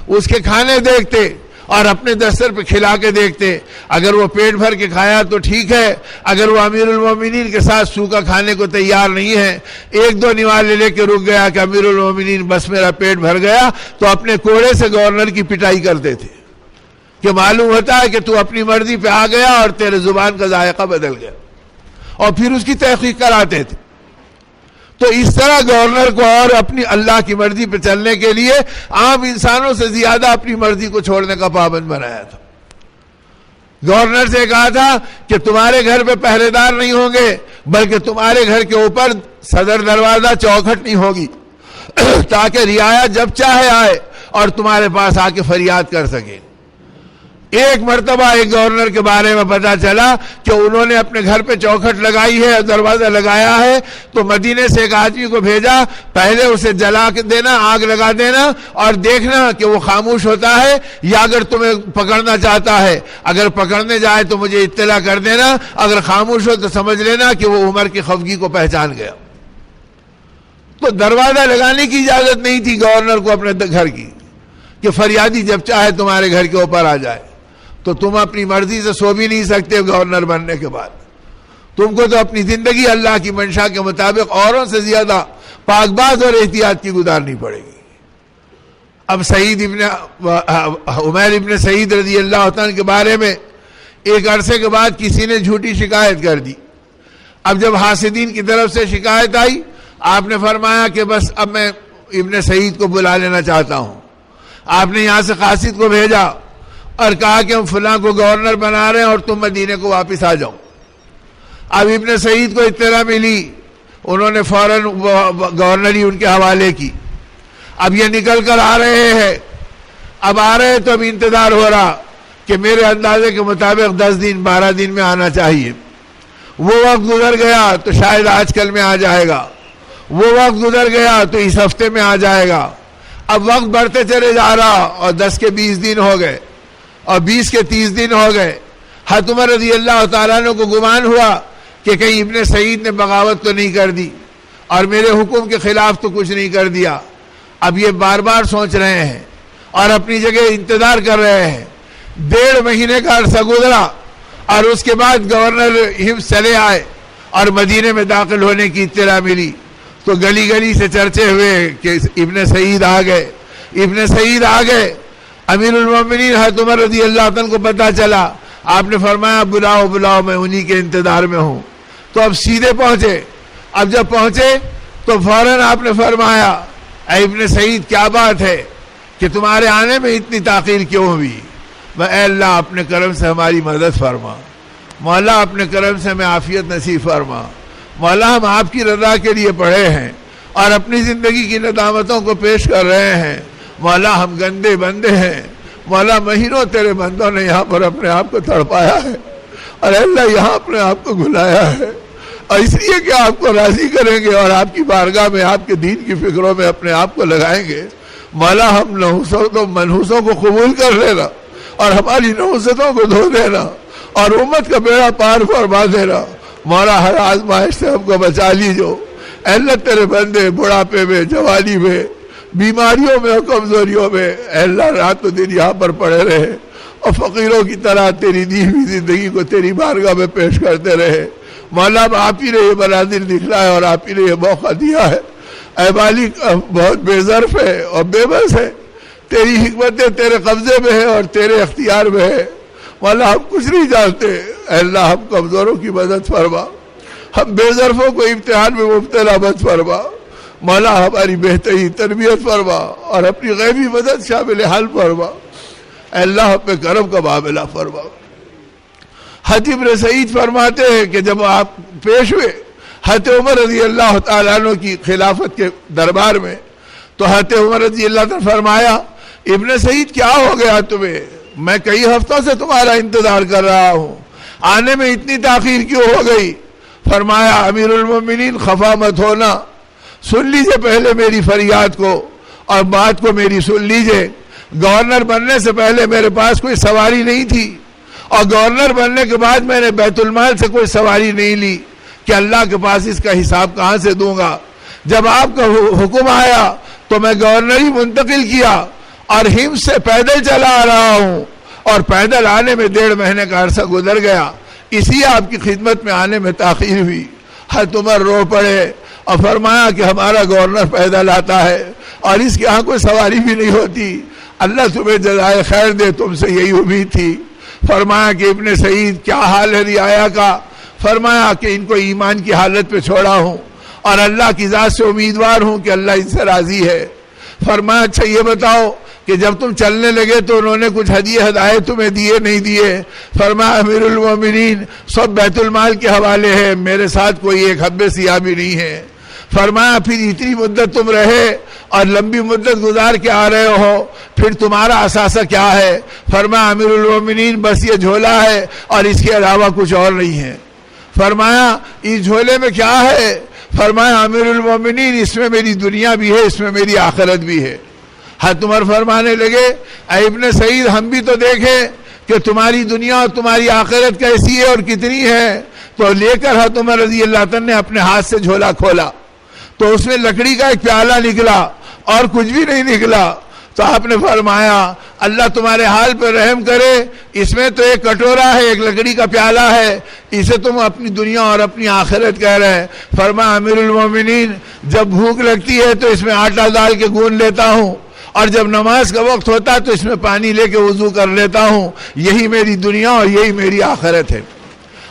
اس کے کھانے دیکھتے اور اپنے دستر پہ کھلا کے دیکھتے. اگر وہ پیٹ بھر کے کھایا تو ٹھیک ہے, اگر وہ امیر المومنین کے ساتھ سوکھا کھانے کو تیار نہیں ہے, ایک دو نوالے لے کے رک گیا کہ امیر المومنین بس میرا پیٹ بھر گیا, تو اپنے کوڑے سے گورنر کی پٹائی کرتے تھے کہ معلوم ہوتا ہے کہ تو اپنی مرضی پہ آ گیا اور تیرے زبان کا ذائقہ بدل گیا, اور پھر اس کی تحقیق کراتے تھے. تو اس طرح گورنر کو اور اپنی اللہ کی مرضی پہ چلنے کے لیے عام انسانوں سے زیادہ اپنی مرضی کو چھوڑنے کا پابند بنایا تھا. گورنر سے کہا تھا کہ تمہارے گھر پہ پہرے دار نہیں ہوں گے بلکہ تمہارے گھر کے اوپر صدر دروازہ چوکھٹ نہیں ہوگی تاکہ رعایا جب چاہے آئے اور تمہارے پاس آ کے فریاد کر سکے. ایک مرتبہ ایک گورنر کے بارے میں پتا چلا کہ انہوں نے اپنے گھر پہ چوکھٹ لگائی ہے, دروازہ لگایا ہے, تو مدینے سے ایک آدمی کو بھیجا, پہلے اسے جلا کے دینا, آگ لگا دینا اور دیکھنا کہ وہ خاموش ہوتا ہے یا اگر تمہیں پکڑنا چاہتا ہے, اگر پکڑنے جائے تو مجھے اطلاع کر دینا, اگر خاموش ہو تو سمجھ لینا کہ وہ عمر کی خفگی کو پہچان گیا. تو دروازہ لگانے کی اجازت نہیں تھی گورنر کو اپنے گھر کی کہ فریادی جب چاہے تمہارے گھر کے اوپر آ جائے. تو تم اپنی مرضی سے سو بھی نہیں سکتے گورنر بننے کے بعد. تم کو تو اپنی زندگی اللہ کی منشا کے مطابق اوروں سے زیادہ پاک باز اور احتیاط کی گزارنی پڑے گی. اب عمیر ابن سعید رضی اللہ عنہ کے بارے میں ایک عرصے کے بعد کسی نے جھوٹی شکایت کر دی. اب جب حاسدین کی طرف سے شکایت آئی, آپ نے فرمایا کہ بس اب میں ابن سعید کو بلا لینا چاہتا ہوں. آپ نے یہاں سے قاصد کو بھیجا اور کہا کہ ہم فلاں کو گورنر بنا رہے ہیں اور تم مدینے کو واپس آ جاؤ. اب ابن سعید کو اطلاع ملی, انہوں نے فوراً گورنری ان کے حوالے کی. اب یہ نکل کر آ رہے ہیں, اب آ رہے تو اب انتظار ہو رہا کہ میرے اندازے کے مطابق 10 دن 12 دن میں آنا چاہیے. وہ وقت گزر گیا تو شاید آج کل میں آ جائے گا, وہ وقت گزر گیا تو اس ہفتے میں آ جائے گا. اب وقت بڑھتے چلے جا رہا اور 10 کے 20 دن ہو گئے اور 20 کے 30 دن ہو گئے. حضرت عمر رضی اللہ تعالیٰ عنہ کو گمان ہوا کہ کہیں ابن سعید نے بغاوت تو نہیں کر دی اور میرے حکم کے خلاف تو کچھ نہیں کر دیا. اب یہ بار بار سوچ رہے ہیں اور اپنی جگہ انتظار کر رہے ہیں. 1.5 مہینے کا عرصہ گزرا اور اس کے بعد گورنر حمص چلے آئے اور مدینے میں داخل ہونے کی اطلاع ملی تو گلی گلی سے چرچے ہوئے کہ ابن سعید آ گئے, ابن سعید آ گئے. امیر المومنین حضرت عمر رضی اللہ عنہ کو پتا چلا, آپ نے فرمایا بلاؤ بلاؤ, میں انہی کے انتظار میں ہوں. تو اب سیدھے پہنچے. اب جب پہنچے تو فوراً آپ نے فرمایا اے ابن سعید کیا بات ہے کہ تمہارے آنے میں اتنی تاخیر کیوں ہوئی؟ اے اللہ اپنے کرم سے ہماری مدد فرما, مولا اپنے کرم سے ہمیں عافیت نصیب فرما, مولا ہم آپ کی رضا کے لیے پڑھے ہیں اور اپنی زندگی کی ندامتوں کو پیش کر رہے ہیں. مولا ہم گندے بندے ہیں, مولا مہینوں تیرے بندوں نے یہاں پر اپنے آپ کو تڑپایا ہے اور اللہ یہاں اپنے آپ کو گھلایا ہے, اور اس لیے کہ آپ کو راضی کریں گے اور آپ کی بارگاہ میں آپ کے دین کی فکروں میں اپنے آپ کو لگائیں گے. مولا ہم منحوسوں کو قبول کر لینا اور ہماری نحوستوں کو دھو دینا اور امت کا بیڑا پار فرما دینا. مولا ہر آزمائش سے ہم کو بچا لیجو. اے اللہ تیرے بندے بڑھاپے میں, جوانی میں, بیماریوں میں اور کمزوریوں میں اے اللہ رات و دن یہاں پر پڑے رہے اور فقیروں کی طرح تیری دی ہوئی زندگی کو تیری بارگاہ میں پیش کرتے رہے. مولا آپ ہی نے یہ مناظر دکھلایا اور آپ ہی نے یہ موقع دیا ہے. اے مالک بہت بے ظرف ہے اور بے بس ہے, تیری حکمتیں تیرے قبضے میں ہے اور تیرے اختیار میں ہے. مولا ہم کچھ نہیں جانتے, اے اللہ ہم کمزوروں کی مدد فرما, ہم بے ظرفوں کو امتحان میں مبتلا مت فرما. مولا ہماری بہتری تربیت فرما اور اپنی غیبی مدد شامل حال فرما. اے اللہ ہم پہ کرم کا معاملہ فرما. حضرت ابن سعید فرماتے ہیں کہ جب آپ پیش ہوئے حضرت عمر رضی اللہ تعالیٰ عنہ کی خلافت کے دربار میں تو حضرت عمر رضی اللہ عنہ فرمایا ابن سعید کیا ہو گیا تمہیں؟ میں کئی ہفتوں سے تمہارا انتظار کر رہا ہوں, آنے میں اتنی تاخیر کیوں ہو گئی؟ فرمایا امیر المومنین خفا مت ہونا, سن لیجئے پہلے میری فریاد کو اور بات کو میری سن لیجئے. گورنر بننے سے پہلے میرے پاس کوئی سواری نہیں تھی اور گورنر بننے کے بعد میں نے بیت المال سے کوئی سواری نہیں لی کہ اللہ کے پاس اس کا حساب کہاں سے دوں گا. جب آپ کا حکم آیا تو میں گورنری منتقل کیا اور حمص سے پیدل چلا آ رہا ہوں اور پیدل آنے میں 1.5 مہینے کا عرصہ گزر گیا, اسی آپ کی خدمت میں آنے میں تاخیر ہوئی. حضرت عمر رو پڑے اور فرمایا کہ ہمارا گورنر پیدل آتا ہے اور اس کے یہاں کوئی سواری بھی نہیں ہوتی. اللہ تمہیں جزائے خیر دے, تم سے یہی امید تھی. فرمایا کہ ابن سعید کیا حال ہے رعایا کا؟ فرمایا کہ ان کو ایمان کی حالت پہ چھوڑا ہوں اور اللہ کی ذات سے امیدوار ہوں کہ اللہ ان سے راضی ہے۔ فرمایا اچھا یہ بتاؤ کہ جب تم چلنے لگے تو انہوں نے کچھ ہدایے تمہیں دیے نہیں دیے؟ فرمایا امیر المومنین سب بیت المال کے حوالے ہے، میرے ساتھ کوئی ایک حبّ سیاہ بھی نہیں ہے۔ فرمایا پھر اتنی مدت تم رہے اور لمبی مدت گزار کے آ رہے ہو، پھر تمہارا اثاثہ کیا ہے؟ فرمایا امیر المومنین بس یہ جھولا ہے اور اس کے علاوہ کچھ اور نہیں ہے۔ فرمایا اس جھولے میں کیا ہے؟ فرمایا امیر المومنین اس میں میری دنیا بھی ہے، اس میں میری آخرت بھی ہے۔ حضرت عمر فرمانے لگے اے ابن سعید ہم بھی تو دیکھیں کہ تمہاری دنیا اور تمہاری آخرت کیسی ہے اور کتنی ہے۔ تو لے کر حضرت عمر رضی اللہ عنہ نے اپنے ہاتھ سے جھولا کھولا تو اس میں لکڑی کا ایک پیالہ نکلا اور کچھ بھی نہیں نکلا۔ تو آپ نے فرمایا اللہ تمہارے حال پہ رحم کرے، اس میں تو ایک کٹورا ہے، ایک لکڑی کا پیالہ ہے، اسے تم اپنی دنیا اور اپنی آخرت کہہ رہے ہیں۔ فرمایا امیر المومنین جب بھوک لگتی ہے تو اس میں آٹا ڈال کے گون لیتا ہوں، اور جب نماز کا وقت ہوتا ہے تو اس میں پانی لے کے وضو کر لیتا ہوں، یہی میری دنیا اور یہی میری آخرت ہے،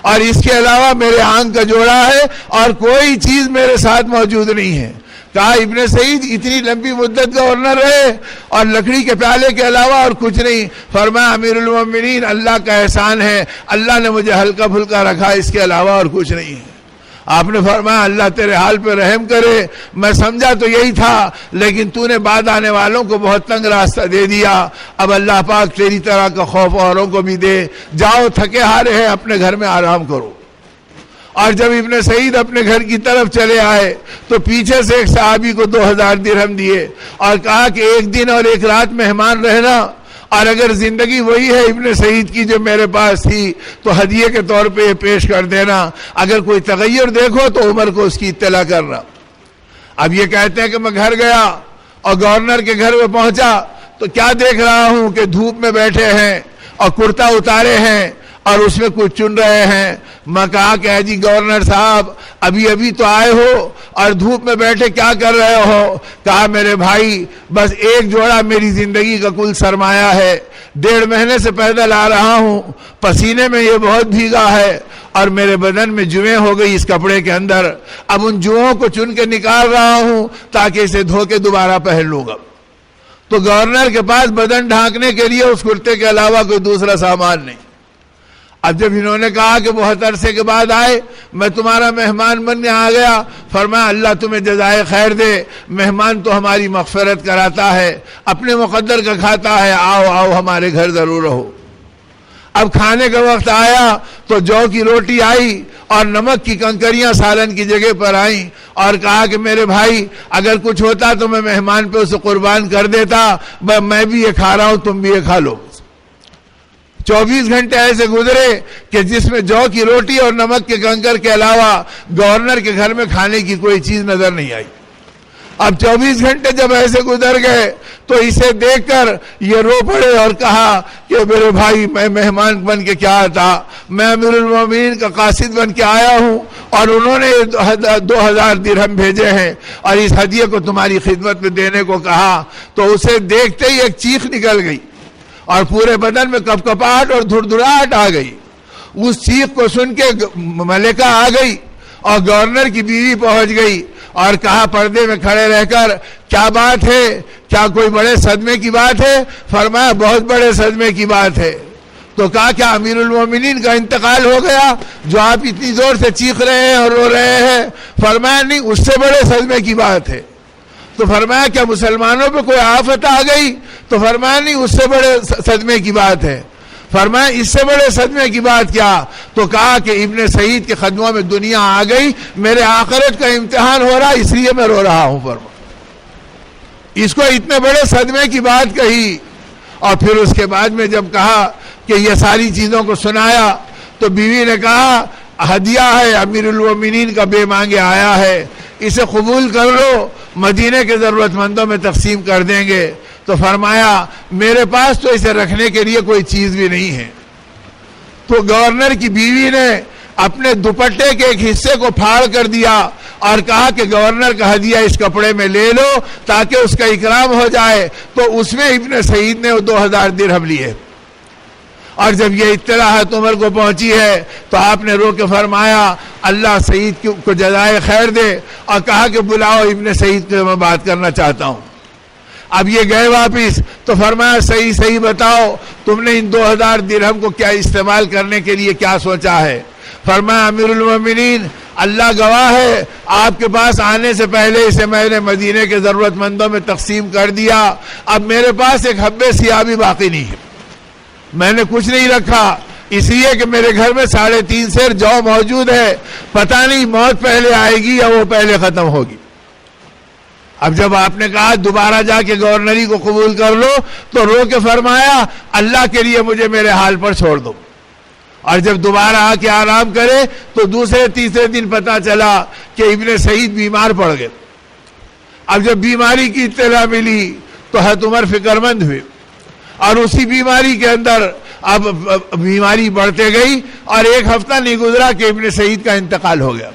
اور اس کے علاوہ میرے آنکھ کا جوڑا ہے اور کوئی چیز میرے ساتھ موجود نہیں ہے۔ کہا ابن سعید اتنی لمبی مدت گورنر رہے اور لکڑی کے پیالے کے علاوہ اور کچھ نہیں؟ فرمایا امیر المومنین اللہ کا احسان ہے، اللہ نے مجھے ہلکا پھلکا رکھا، اس کے علاوہ اور کچھ نہیں ہے۔ آپ نے فرمایا اللہ تیرے حال پہ رحم کرے، میں سمجھا تو یہی تھا لیکن تو نے بعد آنے والوں کو بہت تنگ راستہ دے دیا، اب اللہ پاک تیری طرح کا خوف اوروں کو بھی دے، جاؤ تھکے ہارے ہیں اپنے گھر میں آرام کرو۔ اور جب ابن سعید اپنے گھر کی طرف چلے آئے تو پیچھے سے ایک صحابی کو 2000 درہم دیے اور کہا کہ ایک دن اور ایک رات مہمان رہنا، اور اگر زندگی وہی ہے ابن سعید کی جو میرے پاس تھی تو ہدیے کے طور پہ یہ پیش کر دینا، اگر کوئی تغیر دیکھو تو عمر کو اس کی اطلاع کرنا۔ اب یہ کہتے ہیں کہ میں گھر گیا اور گورنر کے گھر میں پہنچا تو کیا دیکھ رہا ہوں کہ دھوپ میں بیٹھے ہیں اور کرتا اتارے ہیں اور اس میں کچھ چن رہے ہیں۔ میں کہا کہ جی گورنر صاحب ابھی تو آئے ہو اور دھوپ میں بیٹھے کیا کر رہے ہو؟ کہا میرے بھائی بس ایک جوڑا میری زندگی کا کل سرمایہ ہے، 1.5 مہینے سے پیدل آ رہا ہوں، پسینے میں یہ بہت بھیگا ہے اور میرے بدن میں جویں ہو گئی اس کپڑے کے اندر، اب ان جوؤں کو چن کے نکال رہا ہوں تاکہ اسے دھو کے دوبارہ پہن لوں گا۔ تو گورنر کے پاس بدن ڈھانکنے کے لیے اس کرتے کے علاوہ کوئی دوسرا سامان نہیں۔ اب جب انہوں نے کہا کہ بہت عرصے کے بعد آئے، میں تمہارا مہمان بن کے آ گیا، فرمایا اللہ تمہیں جزائے خیر دے، مہمان تو ہماری مغفرت کراتا ہے، اپنے مقدر کا کھاتا ہے، آؤ آؤ ہمارے گھر ضرور رہو۔ اب کھانے کا وقت آیا تو جو کی روٹی آئی اور نمک کی کنکریاں سالن کی جگہ پر آئیں، اور کہا کہ میرے بھائی اگر کچھ ہوتا تو میں مہمان پہ اسے قربان کر دیتا، میں بھی یہ کھا رہا ہوں تم بھی یہ کھا لو۔ 24 گھنٹے ایسے گزرے کہ جس میں جو کی روٹی اور نمک کے کنکر کے علاوہ گورنر کے گھر میں کھانے کی کوئی چیز نظر نہیں آئی۔ اب 24 گھنٹے جب ایسے گزر گئے تو اسے دیکھ کر یہ رو پڑے اور کہا کہ میرے بھائی میں مہمان بن کے کیا آتا، میں امیر المومنین کا قاصد بن کے آیا ہوں اور انہوں نے 2000 درہم بھیجے ہیں اور اس ہدیے کو تمہاری خدمت میں دینے کو کہا۔ تو اسے دیکھتے ہی ایک چیخ نکل گئی اور پورے بدن میں کپکپاہٹ اور دھڑدھڑاہٹ آ گئی۔ اس چیخ کو سن کے ملکہ آ گئی اور گورنر کی بیوی پہنچ گئی اور کہا پردے میں کھڑے رہ کر کیا بات ہے، کیا کوئی بڑے صدمے کی بات ہے؟ فرمایا بہت بڑے صدمے کی بات ہے۔ تو کہا کیا امیر المومنین کا انتقال ہو گیا جو آپ اتنی زور سے چیخ رہے ہیں اور رو رہے ہیں؟ فرمایا نہیں، اس سے بڑے صدمے کی بات ہے۔ تو فرمایا کیا مسلمانوں پہ کوئی آفت آ گئی؟ تو فرمایا نہیں، اس سے بڑے صدمے کی بات ہے۔ فرمایا اس سے بڑے صدمے کی بات کیا؟ تو کہا کہ ابن سعید کے قدموں میں دنیا آ گئی، میرے آخرت کا امتحان ہو رہا اس لیے میں رو رہا ہوں۔ فرمایا اس کو اتنے بڑے صدمے کی بات کہی، اور پھر اس کے بعد میں جب کہا کہ یہ ساری چیزوں کو سنایا تو بیوی نے کہا ہدیہ ہے امیر المومنین کا بے مانگے آیا ہے، اسے قبول کر لو، مدینے کے ضرورت مندوں میں تقسیم کر دیں گے۔ تو فرمایا میرے پاس تو اسے رکھنے کے لیے کوئی چیز بھی نہیں ہے۔ تو گورنر کی بیوی نے اپنے دوپٹے کے ایک حصے کو پھاڑ کر دیا اور کہا کہ گورنر کا ہدیہ اس کپڑے میں لے لو تاکہ اس کا اکرام ہو جائے۔ تو اس میں ابن سعید نے 2000 درہم لیے۔ اور جب یہ اطلاعات عمر کو پہنچی ہے تو آپ نے رو کے فرمایا اللہ سعید کو جزائے خیر دے، اور کہا کہ بلاؤ ابن سعید کو، میں بات کرنا چاہتا ہوں۔ اب یہ گئے واپس تو فرمایا صحیح بتاؤ تم نے ان 2000 درہم کو کیا استعمال کرنے کے لیے کیا سوچا ہے؟ فرمایا امیر المومنین اللہ گواہ ہے آپ کے پاس آنے سے پہلے اسے میں نے مدینے کے ضرورت مندوں میں تقسیم کر دیا، اب میرے پاس ایک حبے سیاہ بھی باقی نہیں ہے، میں نے کچھ نہیں رکھا، اس لیے کہ میرے گھر میں 3.5 سیر جو موجود ہے، پتہ نہیں موت پہلے آئے گی یا وہ پہلے ختم ہوگی۔ اب جب آپ نے کہا دوبارہ جا کے گورنری کو قبول کر لو تو رو کے فرمایا اللہ کے لیے مجھے میرے حال پر چھوڑ دو، اور جب دوبارہ آ کے آرام کرے تو دوسرے تیسرے دن پتا چلا کہ ابن سعید بیمار پڑ گئے۔ اب جب بیماری کی اطلاع ملی تو حضرت عمر فکر مند ہوئے، اور اسی بیماری کے اندر اب بیماری بڑھتے گئی، اور 1 ہفتہ نہیں گزرا کہ ابن سعید کا انتقال ہو گیا۔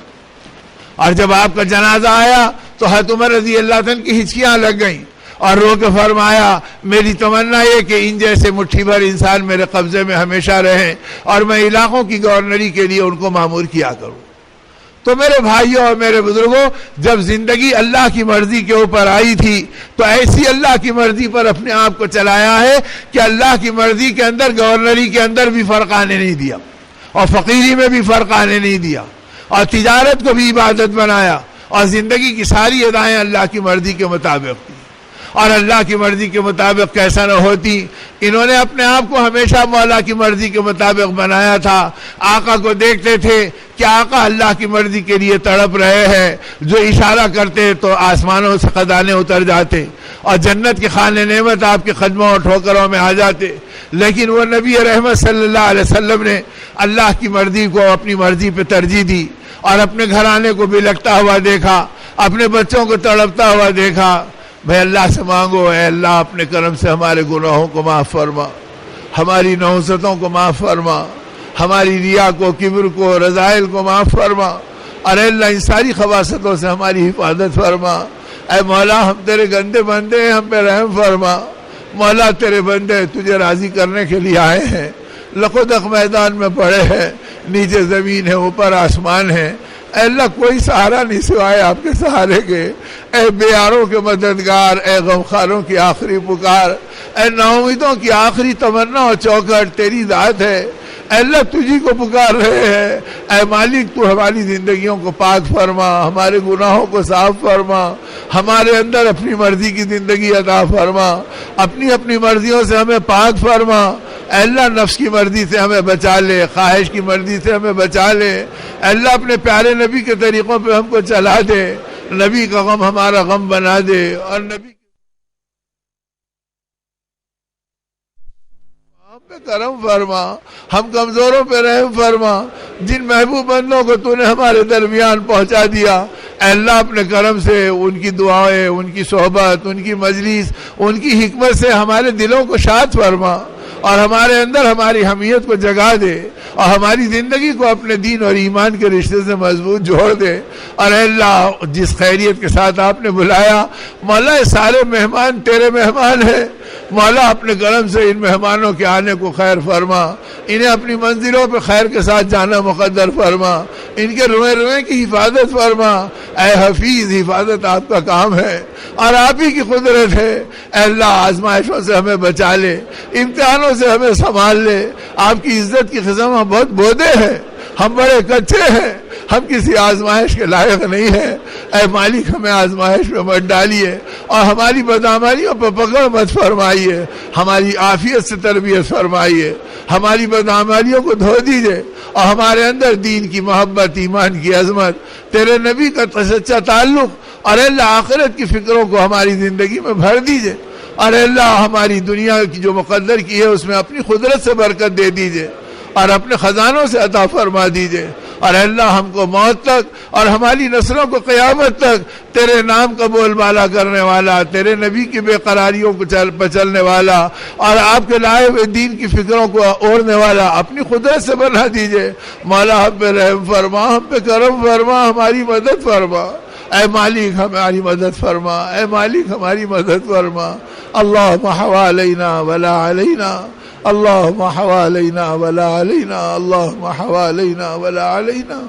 اور جب آپ کا جنازہ آیا تو حضرت عمر رضی اللہ عنہ کی ہچکیاں لگ گئیں، اور رو کے فرمایا میری تمنا یہ کہ ان جیسے مٹھی بھر انسان میرے قبضے میں ہمیشہ رہیں، اور میں علاقوں کی گورنری کے لیے ان کو مامور کیا کروں۔ تو میرے بھائیوں اور میرے بزرگوں، جب زندگی اللہ کی مرضی کے اوپر آئی تھی تو ایسی اللہ کی مرضی پر اپنے آپ کو چلایا ہے کہ اللہ کی مرضی کے اندر گورنری کے اندر بھی فرق آنے نہیں دیا، اور فقیری میں بھی فرق آنے نہیں دیا، اور تجارت کو بھی عبادت بنایا، اور زندگی کی ساری ادائیں اللہ کی مرضی کے مطابق تھی۔ اور اللہ کی مرضی کے مطابق کیسا نہ ہوتی، انہوں نے اپنے آپ کو ہمیشہ مولا کی مرضی کے مطابق بنایا تھا۔ آقا کو دیکھتے تھے کہ آقا اللہ کی مرضی کے لیے تڑپ رہے ہیں، جو اشارہ کرتے تو آسمانوں سے خزانے اتر جاتے، اور جنت کے خانے نعمت آپ کے قدموں اور ٹھوکروں میں آ جاتے۔ لیکن وہ نبی رحمت صلی اللہ علیہ وسلم نے اللہ کی مرضی کو اپنی مرضی پہ ترجیح دی، اور اپنے گھرانے کو بلکتا ہوا دیکھا، اپنے بچوں کو تڑپتا ہوا دیکھا۔ بھائی اللہ سے مانگو، اے اللہ اپنے کرم سے ہمارے گناہوں کو معاف فرما، ہماری نحوستوں کو معاف فرما، ہماری ریا کو، کبر کو، رذائل کو معاف فرما، اور اے اللہ ان ساری خباثتوں سے ہماری حفاظت فرما۔ اے مولا ہم تیرے گندے بندے ہیں، ہم پہ رحم فرما۔ مولا تیرے بندے تجھے راضی کرنے کے لیے آئے ہیں، لقدق میدان میں پڑے ہیں، نیچے زمین ہے اوپر آسمان ہے، اے اللہ کوئی سہارا نہیں سوائے آپ کے سہارے کے۔ اے بیاروں کے مددگار، اے غمخاروں کی آخری پکار، اے ناامیدوں کی آخری تمنا اور چوکھٹ تیری ذات ہے۔ اے اللہ تجھی کو پکار رہے ہیں، اے مالک تو ہماری زندگیوں کو پاک فرما، ہمارے گناہوں کو صاف فرما، ہمارے اندر اپنی مرضی کی زندگی عطا فرما، اپنی مرضیوں سے ہمیں پاک فرما۔ اے اللہ نفس کی مرضی سے ہمیں بچا لے، خواہش کی مرضی سے ہمیں بچا لے۔ اے اللہ اپنے پیارے نبی کے طریقوں پہ ہم کو چلا دے، نبی کا غم ہمارا غم بنا دے، اور نبی ہم پہ کرم فرما، ہم کمزوروں پہ رحم فرما۔ جن محبوب بندوں کو تو نے ہمارے درمیان پہنچا دیا، اے اللہ اپنے کرم سے ان کی دعائیں، ان کی صحبت، ان کی مجلس، ان کی حکمت سے ہمارے دلوں کو شاد فرما، اور ہمارے اندر ہماری حمیت کو جگا دے، اور ہماری زندگی کو اپنے دین اور ایمان کے رشتے سے مضبوط جوڑ دے۔ اور اے اللہ جس خیریت کے ساتھ آپ نے بلایا، مولا یہ سارے مہمان تیرے مہمان ہیں، مولا اپنے کرم سے ان مہمانوں کے آنے کو خیر فرما، انہیں اپنی منزلوں پہ خیر کے ساتھ جانا مقدر فرما، ان کے روئے کی حفاظت فرما۔ اے حفیظ حفاظت آپ کا کام ہے، اور آپ ہی کی قدرت ہے۔ اے اللہ آزمائشوں سے ہمیں بچا لے، امتحانوں سے ہمیں سنبھال لے۔ آپ کی عزت کی قسم ہم بہت بودے ہیں، ہم بڑے کچے ہیں، ہم کسی آزمائش کے لائق نہیں ہیں۔ اے مالک ہمیں آزمائش میں مت ڈالیے، اور ہماری بدعمالیوں پر پکڑ مت فرمائیے، ہماری عافیت سے تربیت فرمائیے، ہماری بدعمالیوں کو دھو دیجئے، اور ہمارے اندر دین کی محبت، ایمان کی عظمت، تیرے نبی کا سچا تعلق، اور اے اللہ آخرت کی فکروں کو ہماری زندگی میں بھر دیجئے، اور اے اللہ ہماری دنیا کی جو مقدر کی ہے اس میں اپنی قدرت سے برکت دے دیجئے، اور اپنے خزانوں سے عطا فرما دیجئے۔ اور اے اللہ ہم کو موت تک اور ہماری نسلوں کو قیامت تک تیرے نام کا بول بالا کرنے والا، تیرے نبی کی بے قراریوں کو چلنے والا، اور آپ کے لائے ہوئے دین کی فکروں کو اوڑھنے والا اپنی قدرت سے بنا دیجئے۔ مولا ہم پہ رحم فرما، ہم پہ کرم فرما، ہماری مدد فرما۔ اے مالک ہماری مدد فرما، اے مالک ہماری مدد فرما۔ اللہم حوالينا ولا علينا، اللہم حوالینا ولا علینا، اللہم حوالینا ولا علینا۔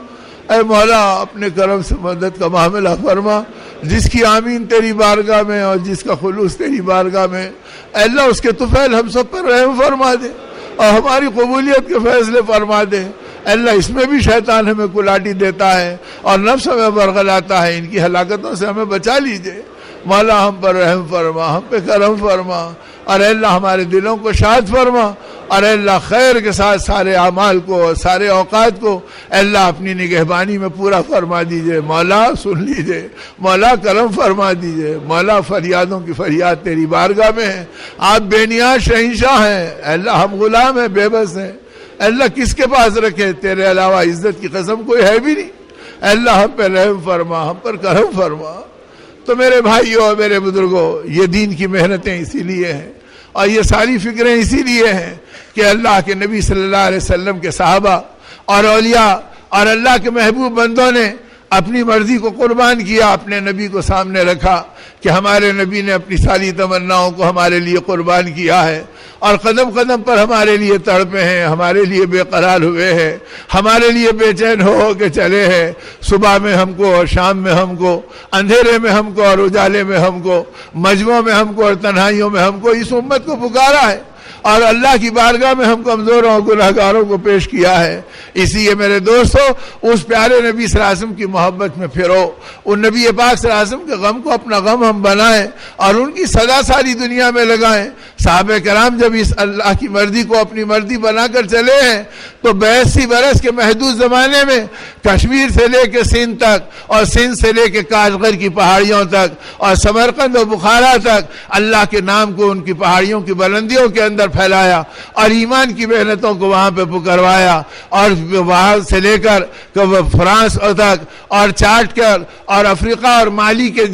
اے مولا اپنے کرم سے مدد کا معاملہ فرما، جس کی آمین تیری بارگاہ میں اور جس کا خلوص تیری بارگاہ میں، اے اللہ اس کے طفیل ہم سب پر رحم فرما دے اور ہماری قبولیت کے فیصلے فرما دے۔ اے اللہ اس میں بھی شیطان ہمیں کلاٹی دیتا ہے اور نفس ہمیں برگلاتا ہے، ان کی ہلاکتوں سے ہمیں بچا لیجئے۔ مولا ہم پر رحم فرما، ہم پہ کرم فرما، اور اے اللہ ہمارے دلوں کو شاد فرما، اور اے اللہ خیر کے ساتھ سارے اعمال کو اور سارے اوقات کو اے اللہ اپنی نگہبانی میں پورا فرما دیجئے۔ مولا سن لیجئے، مولا کرم فرما دیجئے، مولا فریادوں کی فریاد تیری بارگاہ میں ہے، آپ بے نیاز شہنشاہ ہیں، اے اللہ ہم غلام ہیں، بے بس ہیں، اے اللہ کس کے پاس رکھے، تیرے علاوہ عزت کی قسم کوئی ہے بھی نہیں، اے اللہ ہم پہ رحم فرما، ہم پر کرم فرما۔ تو میرے بھائیوں اور میرے بزرگوں، یہ دین کی محنتیں اسی لیے ہیں اور یہ ساری فکریں اسی لیے ہیں کہ اللہ کے نبی صلی اللہ علیہ وسلم کے صحابہ اور اولیاء اور اللہ کے محبوب بندوں نے اپنی مرضی کو قربان کیا، اپنے نبی کو سامنے رکھا کہ ہمارے نبی نے اپنی ساری تمناؤں کو ہمارے لیے قربان کیا ہے، اور قدم قدم پر ہمارے لیے تڑپے ہیں، ہمارے لیے بے قرار ہوئے ہیں، ہمارے لیے بے چین ہو کے چلے ہیں، صبح میں ہم کو اور شام میں ہم کو، اندھیرے میں ہم کو اور اجالے میں ہم کو، مجمعوں میں ہم کو اور تنہائیوں میں ہم کو اس امت کو پکارا ہے، اور اللہ کی بارگاہ میں ہم کمزوروں اور گناہگاروں کو پیش کیا ہے۔ اس لیے میرے دوستو اس پیارے نبی صلی اللہ علیہ وسلم کی محبت میں پھرو، ان نبی پاک صلی اللہ علیہ وسلم کے غم کو اپنا غم ہم بنائیں اور ان کی صدا ساری دنیا میں لگائیں۔ صحابہ کرام جب اس اللہ کی مرضی کو اپنی مرضی بنا کر چلے ہیں تو 82 برس کے محدود زمانے میں کشمیر سے لے کے سندھ تک اور سندھ سے لے کے کاشغر کی پہاڑیوں تک اور سمرقند و بخارا تک اللہ کے نام کو ان کی پہاڑیوں کی بلندیوں کے اندر پھیلایا اور ایمان کی محنتوں کو وہاں پہ پکروایا، اور وہاں سے لے کر فرانس تک اور چاٹ کر اور افریقہ اور مالی کے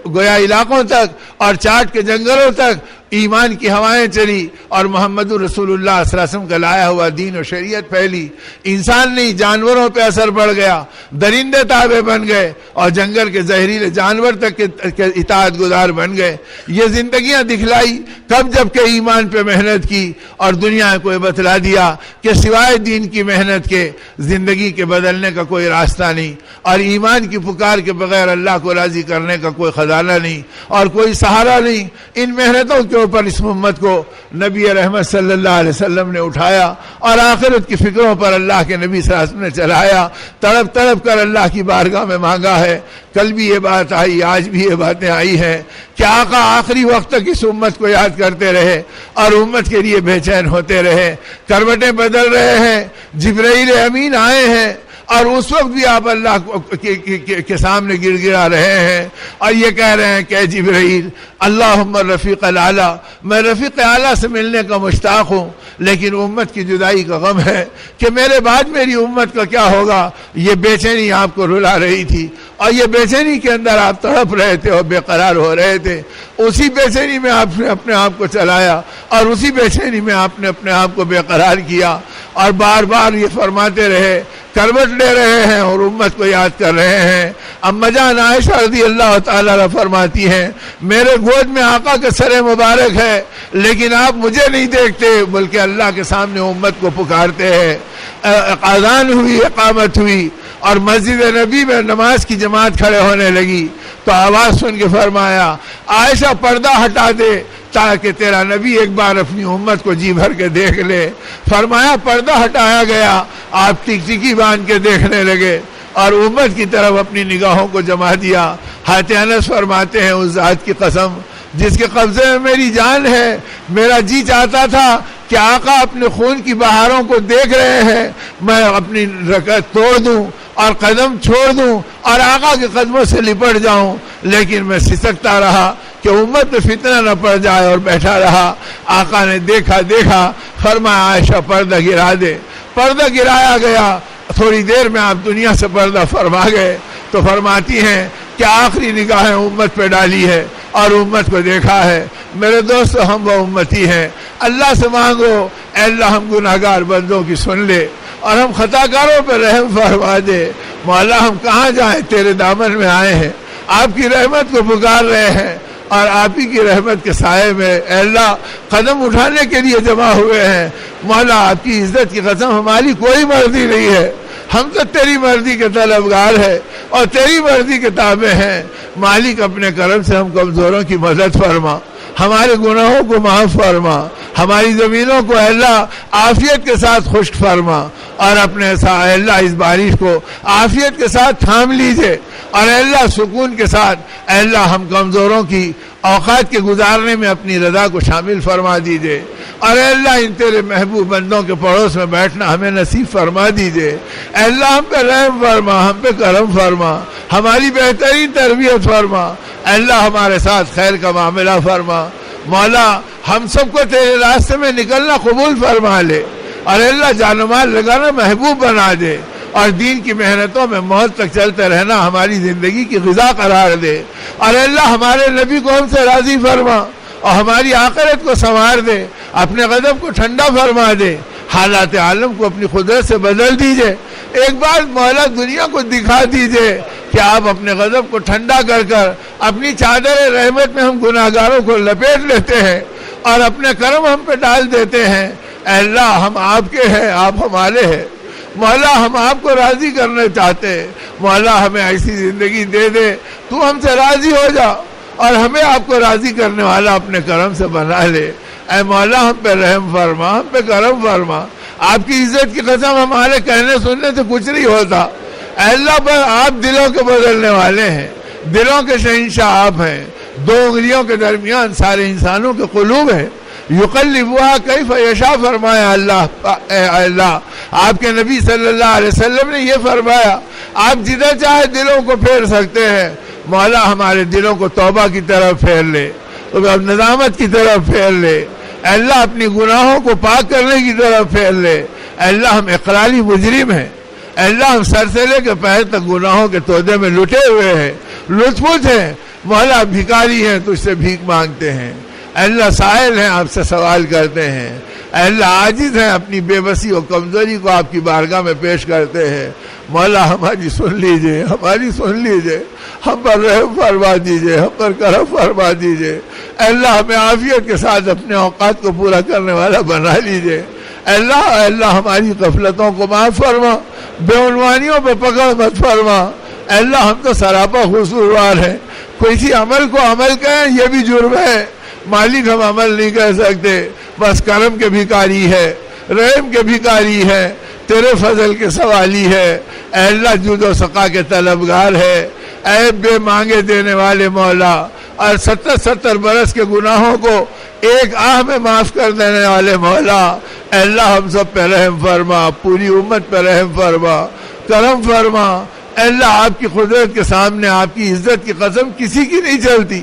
گویا علاقوں تک اور چاٹ کے جنگلوں تک ایمان کی ہوائیں چلی اور محمد رسول اللہ صلی اللہ علیہ وسلم کا لایا ہوا دین و شریعت پھیلی۔ انسان نہیں جانوروں پہ اثر پڑ گیا، درندے تابع بن گئے اور جنگل کے زہریلے جانور تک کے اطاعت گزار بن گئے۔ یہ زندگیاں دکھلائی کب؟ جب کہ ایمان پہ محنت کی اور دنیا کو بتلا دیا کہ سوائے دین کی محنت کے زندگی کے بدلنے کا کوئی راستہ نہیں، اور ایمان کی پکار کے بغیر اللہ کو راضی کرنے کا کوئی خزانہ نہیں اور کوئی سہارا نہیں۔ ان محنتوں کے اوپر اس امت کو نبی رحمت صلی اللہ علیہ وسلم نے اٹھایا اور آخرت کی فکروں پر اللہ کے نبی صلی اللہ علیہ وسلم نے چلایا، تڑپ تڑپ کر اللہ کی بارگاہ میں مانگا ہے۔ کل بھی یہ بات آئی، آج بھی یہ باتیں آئی ہیں کہ آقا آخری وقت تک اس امت کو یاد کرتے رہے اور امت کے لیے بے چین ہوتے رہے۔ کروٹیں بدل رہے ہیں، جبرائیل امین آئے ہیں اور اس وقت بھی آپ اللہ کے سامنے گر گرا رہے ہیں اور یہ کہہ رہے ہیں کہ جبرائیل اللہم رفیق الاعلیٰ، میں رفیق اعلیٰ سے ملنے کا مشتاق ہوں، لیکن امت کی جدائی کا غم ہے کہ میرے بعد میری امت کا کیا ہوگا۔ یہ بے چینی آپ کو رلا رہی تھی اور یہ بے چینی کے اندر آپ تڑپ رہے تھے اور بے قرار ہو رہے تھے۔ اسی بے چینی میں آپ نے اپنے آپ کو چلایا اور اسی بے چینی میں آپ نے اپنے آپ کو بے قرار کیا اور بار بار یہ فرماتے رہے، کروٹ لے رہے ہیں اور امت کو یاد کر رہے ہیں۔ اما جان عائشہ رضی اللہ تعالیٰ عنہ فرماتی ہیں، میرے گود میں آقا کا سر مبارک ہے لیکن آپ مجھے نہیں دیکھتے بلکہ اللہ کے سامنے امت کو پکارتے ہیں۔ اذان ہوئی، اقامت ہوئی اور مسجد نبی میں نماز کی جماعت کھڑے ہونے لگی تو آواز سن کے فرمایا، عائشہ پردہ ہٹا دے تاکہ تیرا نبی ایک بار اپنی امت کو جی بھر کے دیکھ لے۔ فرمایا پردہ ہٹایا گیا، آپ ٹک ٹکی باندھ کے دیکھنے لگے اور امت کی طرف اپنی نگاہوں کو جما دیا۔ حضرت انس فرماتے ہیں، اس ذات کی قسم جس کے قبضے میں میری جان ہے، میرا جی چاہتا تھا کہ آقا اپنے خون کی بہاروں کو دیکھ رہے ہیں، میں اپنی رکعت توڑ دوں اور قدم چھوڑ دوں اور آقا کے قدموں سے لپٹ جاؤں، لیکن میں سسکتا رہا کہ امت میں فتنہ نہ پڑ جائے اور بیٹھا رہا۔ آقا نے دیکھا فرمایا عائشہ پردہ گرا دے۔ پردہ گرایا گیا، تھوڑی دیر میں آپ دنیا سے پردہ فرما گئے تو فرماتی ہیں کہ آخری نگاہیں امت پہ ڈالی ہے اور امت کو دیکھا ہے۔ میرے دوستو ہم وہ امتی ہیں، اللہ سے مانگو اے اللہ ہم گناہگار بندوں کی سن لے اور ہم خطاکاروں پہ رحم فرما دے۔ مولا ہم کہاں جائیں، تیرے دامن میں آئے ہیں، آپ کی رحمت کو پکار رہے ہیں، اور آپ ہی کی رحمت کے سائے میں اے اللہ قدم اٹھانے کے لیے جمع ہوئے ہیں۔ مولا آپ کی عزت کی قسم ہماری کوئی مرضی نہیں ہے، ہم تو تیری مرضی کے طلبگار ہیں اور تیری مرضی کے تابع ہیں۔ مالک اپنے کرم سے ہم کمزوروں کی مدد فرما، ہمارے گناہوں کو معاف فرما، ہماری زمینوں کو اے اللہ عافیت کے ساتھ خشک فرما، اور اپنے اے اللہ اس بارش کو عافیت کے ساتھ تھام لیجئے، اور اے اللہ سکون کے ساتھ اے اللہ ہم کمزوروں کی اوقات کے گزارنے میں اپنی رضا کو شامل فرما دیجئے، اور اے اللہ ان تیرے محبوب بندوں کے پڑوس میں بیٹھنا ہمیں نصیب فرما دیجئے۔ اے اللہ ہم پہ رحم فرما، ہم پہ کرم فرما، ہماری بہترین تربیت فرما، اے اللہ ہمارے ساتھ خیر کا معاملہ فرما۔ مولا ہم سب کو تیرے راستے میں نکلنا قبول فرما لے، اور اے اللہ جان و مال لگانا محبوب بنا دے، اور دین کی محنتوں میں موت تک چلتے رہنا ہماری زندگی کی غذا قرار دے، اور اے اللہ ہمارے نبی کو ہم سے راضی فرما، اور ہماری آخرت کو سنوار دے، اپنے غضب کو ٹھنڈا فرما دے، حالات عالم کو اپنی قدرت سے بدل دیجئے۔ ایک بار مولا دنیا کو دکھا دیجئے کہ آپ اپنے غضب کو ٹھنڈا کر کر اپنی چادر رحمت میں ہم گناہگاروں کو لپیٹ لیتے ہیں اور اپنے کرم ہم پہ ڈال دیتے ہیں۔ اے اللہ ہم آپ کے ہیں، آپ ہمارے ہیں، مولا ہم آپ کو راضی کرنا چاہتے ہیں، مولا ہمیں ایسی زندگی دے دے تو ہم سے راضی ہو جا، اور ہمیں آپ کو راضی کرنے والا اپنے کرم سے بنا لے۔ اے مولا ہم پہ رحم فرما، ہم پہ کرم فرما، آپ کی عزت کی قسم ہمارے کہنے سننے سے کچھ نہیں ہوتا۔ اے اللہ پر آپ دلوں کے بدلنے والے ہیں، دلوں کے شہنشاہ آپ ہیں، دو انگلیوں کے درمیان سارے انسانوں کے قلوب ہیں، یقلبوہا کیف یشاء فرمایا اللہ۔ آپ کے نبی صلی اللہ علیہ وسلم نے یہ فرمایا آپ جدھر چاہے دلوں کو پھیر سکتے ہیں۔ مولا ہمارے دلوں کو توبہ کی طرف پھیر لے، اب ندامت کی طرف پھیر لے، اے اللہ اپنی گناہوں کو پاک کرنے کی طرف پھیر لے۔ اے اللہ ہم اقراری مجرم ہیں، اے اللہ ہم سر سے لے کے پیر تک گناہوں کے تودے میں لٹے ہوئے ہیں، لطفت ہیں، مولا بھکاری ہیں، تجھ سے بھیک مانگتے ہیں، اے اللہ سائل ہیں، آپ سے سوال کرتے ہیں، اے اللہ عاجز ہیں، اپنی بے بسی اور کمزوری کو آپ کی بارگاہ میں پیش کرتے ہیں۔ مولا ہماری سن لیجئے، ہماری سن لیجئے، ہم پر رحم فرما دیجئے، ہم پر کرم فرما دیجئے۔ اے اللہ ہمیں عافیت کے ساتھ اپنے اوقات کو پورا کرنے والا بنا لیجئے۔ اے اللہ ہماری غفلتوں کو معاف فرما، بے عنوانیوں پہ پکڑ مت فرما۔ اے اللہ ہم تو سراپا قصوروار ہیں، کسی عمل کو عمل کہیں یہ بھی جرم ہے، مالک ہم عمل نہیں کر سکتے، بس کرم کے بھکاری ہے، رحم کے بھکاری ہے، تیرے فضل کے سوالی ہے۔ اے اللہ جود و سقا کے طلبگار ہے، اے بے مانگے دینے والے مولا، اور 70 برس کے گناہوں کو ایک آہ میں معاف کر دینے والے مولا۔ اے اللہ ہم سب پہ رحم فرما، پوری امت پہ رحم فرما، کرم فرما۔ اے اللہ آپ کی قدرت کے سامنے آپ کی عزت کی قسم کسی کی نہیں چلتی۔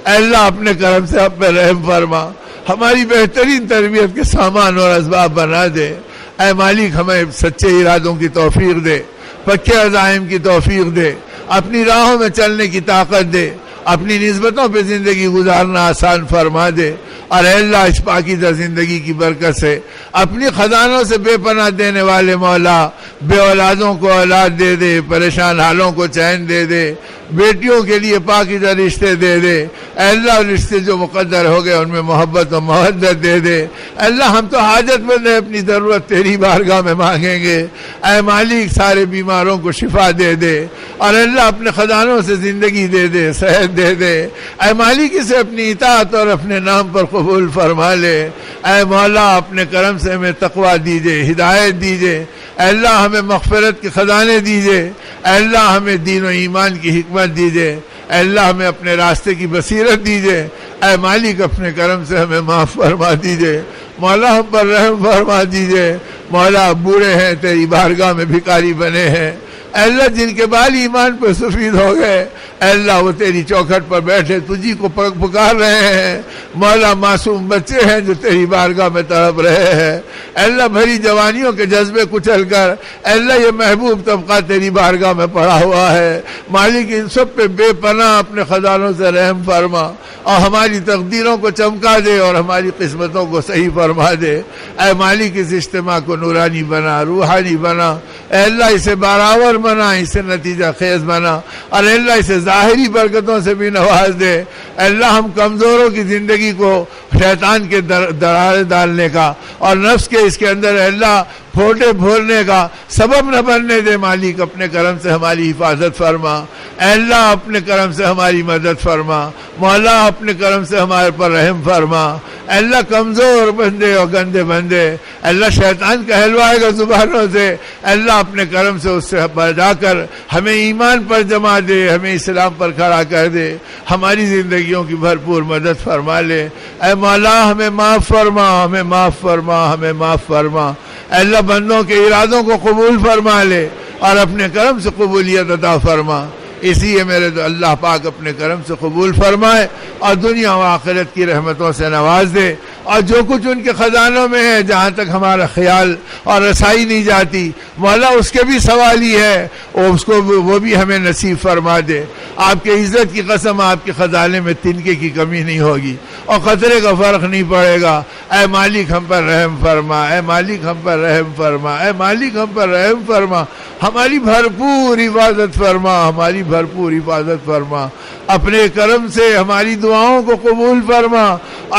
اے اللہ اپنے کرم سے ہم پہ رحم فرما، ہماری بہترین تربیت کے سامان اور اسباب بنا دے۔ اے مالک ہمیں سچے ارادوں کی توفیق دے، پکے عزائم کی توفیق دے، اپنی راہوں میں چلنے کی طاقت دے، اپنی نسبتوں پہ زندگی گزارنا آسان فرما دے، اور اے اللہ اس پاکیزہ زندگی کی برکت سے اپنی خزانوں سے بے پناہ دینے والے مولا، بے اولادوں کو اولاد دے دے، پریشان حالوں کو چین دے دے، بیٹیوں کے لیے پاکیزہ رشتے دے دے۔ اے اللہ رشتے جو مقدر ہو گئے ان میں محبت و محبت دے دے۔ اے اللہ ہم تو حاجت مند ہیں، اپنی ضرورت تیری بارگاہ میں مانگیں گے۔ اے مالک سارے بیماروں کو شفا دے دے، اور اے اللہ اپنے خزانوں سے زندگی دے دے، صحت دے دے۔ اے مالک اسے اپنی اطاعت اور اپنے نام پر قبول فرما لے۔ اے مولا اپنے کرم سے ہمیں تقویٰ دیجئے، ہدایت دیجئے۔ اے اللہ ہمیں مغفرت کے خزانے دیجئے۔ اے اللہ ہمیں دین و ایمان کی حکمت دیجئے۔ اے اللہ ہمیں اپنے راستے کی بصیرت دیجئے۔ اے مالک اپنے کرم سے ہمیں معاف فرما دیجئے۔ مولا ہم پر رحم فرما دیجئے۔ مولا بوڑھے ہیں تیری بارگاہ میں بھکاری بنے ہیں، اے اللہ جن کے بال ایمان پہ سفید ہو گئے، اے اللہ وہ تیری چوکھٹ پر بیٹھے تجھی کو پکار رہے ہیں۔ مولا معصوم بچے ہیں جو تیری بارگاہ میں تڑپ رہے ہیں، اللہ بھری جوانیوں کے جذبے کچل کر اللہ یہ محبوب طبقہ تیری بارگاہ میں پڑا ہوا ہے، مالک ان سب پہ بے پناہ اپنے خزانوں سے رحم فرما اور ہماری تقدیروں کو چمکا دے اور ہماری قسمتوں کو صحیح فرما دے۔ اے مالک اس اجتماع کو نورانی بنا، روحانی بنا، اے اللہ اسے بارآور بنا، اسے نتیجہ خیز بنا، اور اے اللہ اسے ظاہری برکتوں سے بھی نواز دے۔ اے اللہ ہم کمزوروں کی زندگی کو شیطان کے درارے ڈالنے کا اور نفس کے اس کے اندر اے اللہ پھوٹے بھولنے کا سبب نہ بننے دے۔ مالک اپنے کرم سے ہماری حفاظت فرما، اے اللہ اپنے کرم سے ہماری مدد فرما، مولا اپنے کرم سے ہمارے پر رحم فرما۔ اے اللہ کمزور بندے اور گندے بندے اے اللہ شیطان کہلوائے گا زبانوں سے، اے اللہ اپنے کرم سے اس سے بچا کر ہمیں ایمان پر جما دے، ہمیں اسلام پر کھڑا کر دے، ہماری زندگیوں کی بھرپور مدد فرما لے۔ اے مولا ہمیں معاف فرما، ہمیں معاف فرما، ہمیں معاف فرما۔ اے اللہ بندوں کے ارادوں کو قبول فرما لے اور اپنے کرم سے قبولیت عطا فرما۔ اسی لیے میرے اللہ پاک اپنے کرم سے قبول فرمائے اور دنیا و آخرت کی رحمتوں سے نواز دے، اور جو کچھ ان کے خزانوں میں ہے جہاں تک ہمارا خیال اور رسائی نہیں جاتی مولا اس کے بھی سوال ہی ہے، اور اس کو وہ بھی ہمیں نصیب فرما دے۔ آپ کے عزت کی قسم آپ کے خزانے میں تنکے کی کمی نہیں ہوگی اور قطرے کا فرق نہیں پڑے گا۔ اے مالک ہم پر رحم فرما، اے مالک ہم پر رحم فرما، اے مالک ہم پر رحم فرما، ہماری بھرپور حفاظت فرما، ہماری بھرپور حفاظت فرما، اپنے کرم سے ہماری دعاؤں کو قبول فرما۔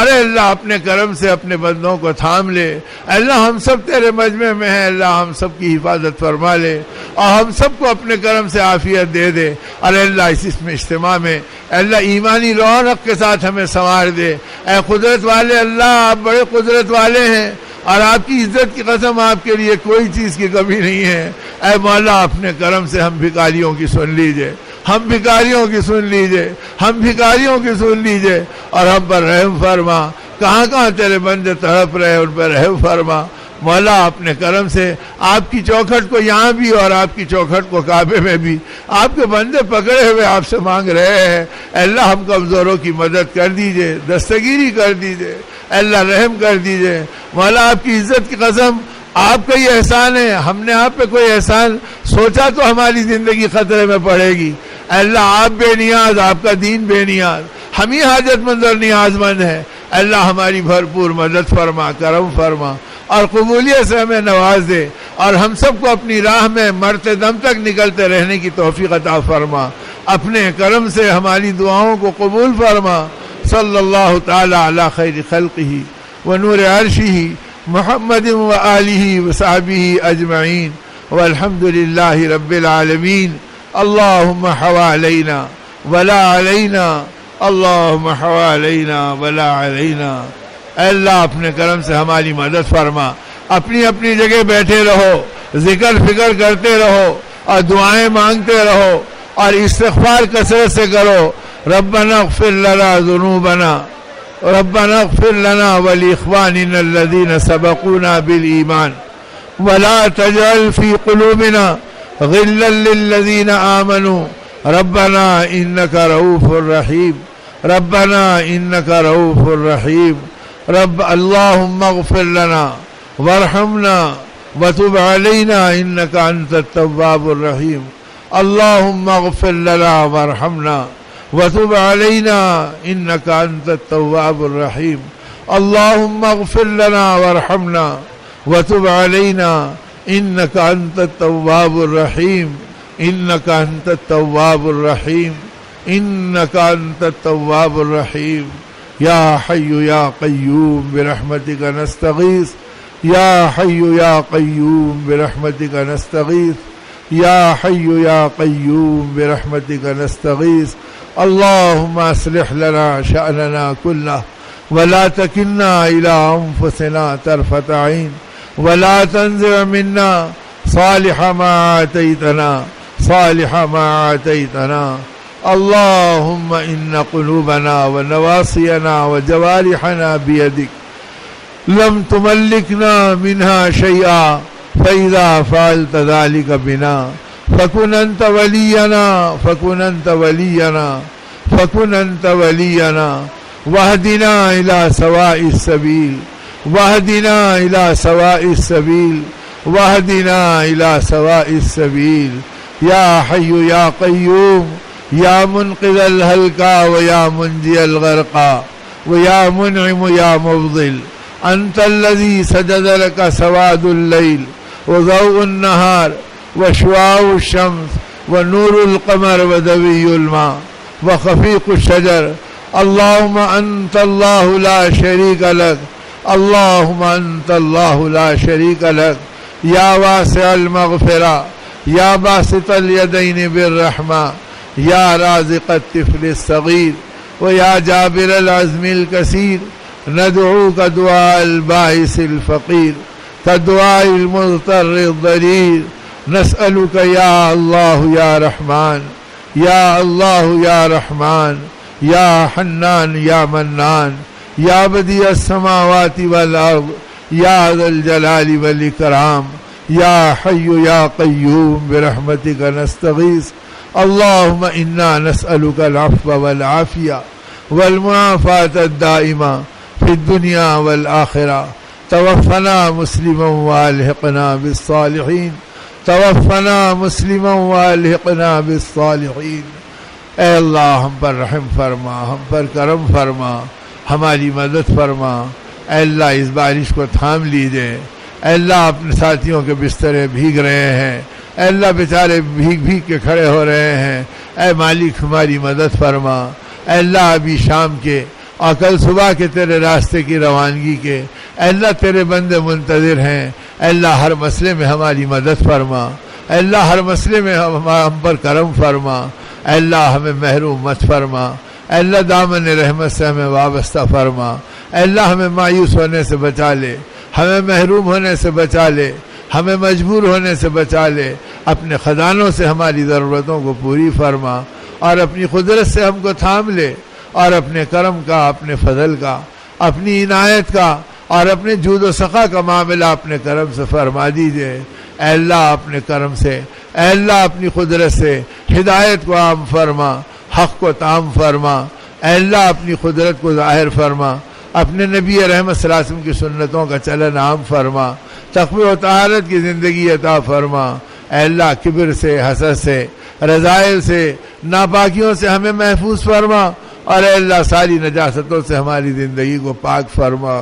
ارے اللہ اپنے کرم سے اپنے بندوں کو تھام لے، اللہ ہم سب تیرے مجمع میں ہیں، اللہ ہم سب کی حفاظت فرما لے اور ہم سب کو اپنے کرم سے عافیت دے دے۔ ارے اللہ اس اجتماع میں اللہ ایمانی رونق کے ساتھ ہمیں سنوار دے۔ اے قدرت والے اللہ آپ بڑے قدرت والے ہیں اور آپ کی عزت کی قسم آپ کے لیے کوئی چیز کی کمی نہیں ہے۔ اے مولا اپنے کرم سے ہم بھکاریوں کی سن لیجئے، ہم بھکاریوں کی سن لیجئے، ہم بھکاریوں کی سن لیجئے اور ہم پر رحم فرما۔ کہاں کہاں تیرے بندے تڑپ رہے ان پر رحم فرما۔ مولا اپنے کرم سے آپ کی چوکھٹ کو یہاں بھی اور آپ کی چوکھٹ کو کعبے میں بھی آپ کے بندے پکڑے ہوئے آپ سے مانگ رہے ہیں۔ اے اللہ ہم کمزوروں کی مدد کر دیجئے، دستگیری کر دیجئے، اے اللہ رحم کر دیجئے۔ مولا آپ کی عزت کی قسم آپ کا یہ احسان ہے، ہم نے آپ پہ کوئی احسان سوچا تو ہماری زندگی خطرے میں پڑے گی۔ اے اللہ آپ بے نیاز، آپ کا دین بے نیاز، ہم ہی حاجت مند اور نیاز مند ہیں۔ اے اللہ ہماری بھرپور مدد فرما، کرم فرما اور قبولیت سے ہمیں نواز دے اور ہم سب کو اپنی راہ میں مرتے دم تک نکلتے رہنے کی توفیق عطا فرما۔ اپنے کرم سے ہماری دعاؤں کو قبول فرما۔ صلی اللہ تعالی علی خیر خلقہ ونور عرشہ محمد وآلہ وصحبہ اجمعین والحمد للہ رب العالمین۔ اللہم حوالينا ولا علینا، اللہم حوالينا ولا علینا۔ اے اللہ اپنے کرم سے ہماری مدد فرما۔ اپنی اپنی جگہ بیٹھے رہو، ذکر فکر کرتے رہو اور دعائیں مانگتے رہو اور استغفار کثرت سے کرو۔ ربنا اغفر لنا ذنوبنا، ربنا اغفر لنا ولاخواننا الذين سبقونا بالایمان ولا تجعل في قلوبنا غلا للذين آمنوا ربنا انك رؤوف رحيم، ربنا انك رؤوف رحيم۔ رب اللهم اغفر لنا وارحمنا وتب علينا انك انت التواب الرحيم، اللهم اغفر لنا وارحمنا وتب علينا انك انت التواب الرحيم، اللهم اغفر لنا وارحمنا وتب علينا انك انت التواب الرحيم، انك انت التواب الرحيم، انك انت التواب الرحيم۔ یا حی یا قیوم برحمتک نستغیث، یا حی یا قیوم برحمتک نستغیث، یا حی یا قیوم برحمتک نستغیث۔ اللهم اصلح لنا شأننا كله ولا تكلنا إلى أنفسنا طرفة عين ولا تنزع منا صالح ما آتيتنا، صالح ما آتيتنا۔ اللهم إن قلوبنا ونواصينا وجوارحنا بيدك لم تملكنا منها شيئا، فإذا فعلت ذلك بنا فكن أنت ولينا، فكن أنت ولينا، فكن أنت ولينا، واهدنا إلى سواء السبيل، واهدنا إلى سواء السبيل واهدنا إلى سواء السبيل يا حي يا قيوم يا منقذ الهلكى ويا منجي الغرقى ويا منعم يا مفضل أنت الذي سجد لك سواد الليل وضوء النهار وشعاع الشمس ونور القمر ودوي الماء وخفيق الشجر. اللهم أنت الله لا شريك لك اللهم أنت الله لا شريك لك يا واسع المغفرة يا باسط اليدين بالرحمة يا رازق الطفل الصغير ويا جابر العزم الكثير. ندعوك دعاء البائس الفقير كدعاء المضطر الضرير. نسألك يا الله يا رحمن يا الله يا رحمن يا حنان يا منان يا بديع السماوات والأرض يا ذا الجلال والإكرام يا حي يا قيوم برحمتك نستغيث. اللهم إنا نسألك العفو والعافية والمعافاة الدائمة في الدنيا والآخرة. توفنا مسلما والحقنا بالصالحين توفنا مسلما والحقنا بالصالحین. اے اللہ ہم پر رحم فرما ہم پر کرم فرما ہماری مدد فرما. اے اللہ اس بارش کو تھام لیجئے. اے اللہ اپنے ساتھیوں کے بسترے بھیگ رہے ہیں. اے اللہ بیچارے بھیگ بھیگ کے کھڑے ہو رہے ہیں. اے مالک ہماری مدد فرما. اے اللہ ابھی شام کے اور کل صبح کے تیرے راستے کی روانگی کے اے اللہ تیرے بندے منتظر ہیں. اے اللہ ہر مسئلے میں ہماری مدد فرما. اے اللہ ہر مسئلے میں ہم پر کرم فرما. اے اللہ ہمیں محروم مت فرما. اے اللہ دامن رحمت سے ہمیں وابستہ فرما. اے اللہ ہمیں مایوس ہونے سے بچا لے ہمیں محروم ہونے سے بچا لے ہمیں مجبور ہونے سے بچا لے. اپنے خزانوں سے ہماری ضرورتوں کو پوری فرما اور اپنی قدرت سے ہم کو تھام لے اور اپنے کرم کا اپنے فضل کا اپنی عنایت کا اور اپنے جود و سخا کا معاملہ اپنے کرم سے فرما دیجئے. اے اللہ اپنے کرم سے اے اللہ اپنی قدرت سے ہدایت کو عام فرما حق کو تام فرما. اے اللہ اپنی قدرت کو ظاہر فرما اپنے نبی رحمت صلی اللہ علیہ وسلم کی سنتوں کا چلن عام فرما. تقوی و طہارت کی زندگی عطا فرما. اے اللہ کبر سے حسد سے رذائل سے ناپاکیوں سے ہمیں محفوظ فرما اور اے اللہ ساری نجاستوں سے ہماری زندگی کو پاک فرما.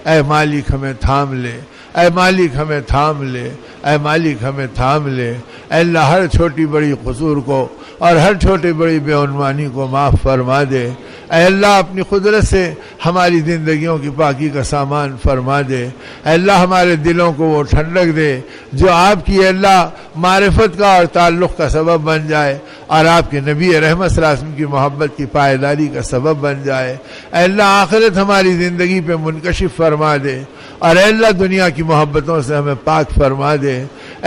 اے مالک ہمیں تھام لے اے مالک ہمیں تھام لے اے مالک ہمیں تھام لے. اے اللہ ہر چھوٹی بڑی قصور کو اور ہر چھوٹی بڑی بے عنوانی کو معاف فرما دے. اے اللہ اپنی قدرت سے ہماری زندگیوں کی پاکی کا سامان فرما دے. اے اللہ ہمارے دلوں کو وہ ٹھنڈک دے جو آپ کی اے اللہ معرفت کا اور تعلق کا سبب بن جائے اور آپ کے نبی رحمت صلی اللہ علیہ وسلم کی محبت کی پائیداری کا سبب بن جائے. اے اللہ آخرت ہماری زندگی پہ منکشف فرما دے اور اے اللہ دنیا کی محبتوں سے ہمیں پاک فرما دے.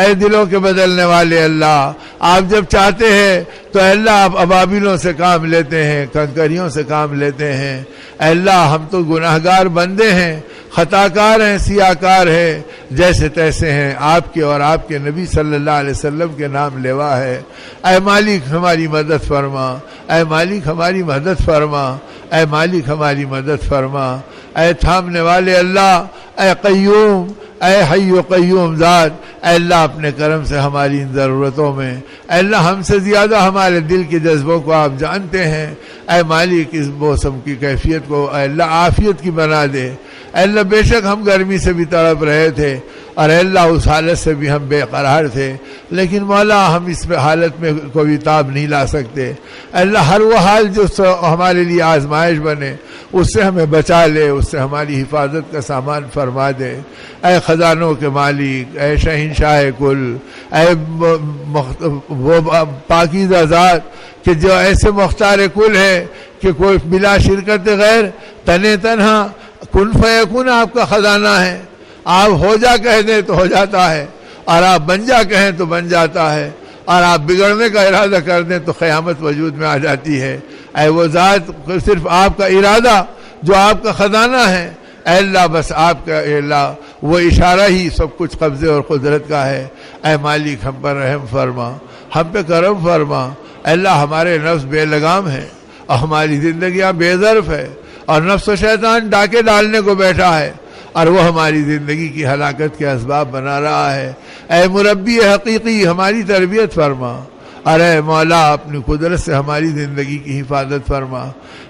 اے دلوں کے بدلنے والے اللہ آپ جب چاہتے ہیں تو اے اللہ آپ ابابیلوں سے کام لیتے ہیں کنکریوں سے کام لیتے ہیں. اے اللہ ہم تو گناہگار بندے ہیں خطا کار ہیں سیاہ کار ہیں جیسے تیسے ہیں. آپ کے اور آپ کے نبی صلی اللہ علیہ وسلم کے نام لیوا ہے. اے مالک ہماری مدد فرما اے مالک ہماری مدد فرما اے مالک ہماری مدد فرما. اے تھامنے والے اللہ اے قیوم اے حی و قیوم ذات اے اللہ اپنے کرم سے ہماری ان ضرورتوں میں اے اللہ ہم سے زیادہ ہمارے دل کے جذبوں کو آپ جانتے ہیں. اے مالک اس موسم کی کیفیت کو اے اللہ عافیت کی بنا دے. اے اللہ بے شک ہم گرمی سے بھی تڑپ رہے تھے اور اے اللہ اس حالت سے بھی ہم بے قرار تھے لیکن مولا ہم اس حالت میں کوئی تاب نہیں لا سکتے. اے اللہ ہر وہ حال جو ہمارے لیے آزمائش بنے اس سے ہمیں بچا لے اس سے ہماری حفاظت کا سامان فرما دے. اے خزانوں کے مالک اے شہنشاہ کل اے وہ پاکیزہ ذات کہ جو ایسے مختار کل ہے کہ کوئی بلا شرکت غیر تنے تنہا کن فیکون آپ کا خزانہ ہے. آپ ہو جا کہہ دیں تو ہو جاتا ہے اور آپ بن جا کہیں تو بن جاتا ہے اور آپ بگڑنے کا ارادہ کر دیں تو قیامت وجود میں آ جاتی ہے. اے وہ ذات صرف آپ کا ارادہ جو آپ کا خزانہ ہے اے اللہ بس آپ کا اے اللہ وہ اشارہ ہی سب کچھ قبضے اور قدرت کا ہے. اے مالک ہم پر رحم فرما ہم پہ کرم فرما. اے اللہ ہمارے نفس بے لگام ہے اور ہماری زندگیاں بے ظرف ہے اور نفس و شیطان ڈاکے ڈالنے کو بیٹھا ہے اور وہ ہماری زندگی کی ہلاکت کے اسباب بنا رہا ہے۔ اے مربی حقیقی ہماری تربیت فرما، اور اے مولا اپنی قدرت سے ہماری زندگی کی حفاظت فرما۔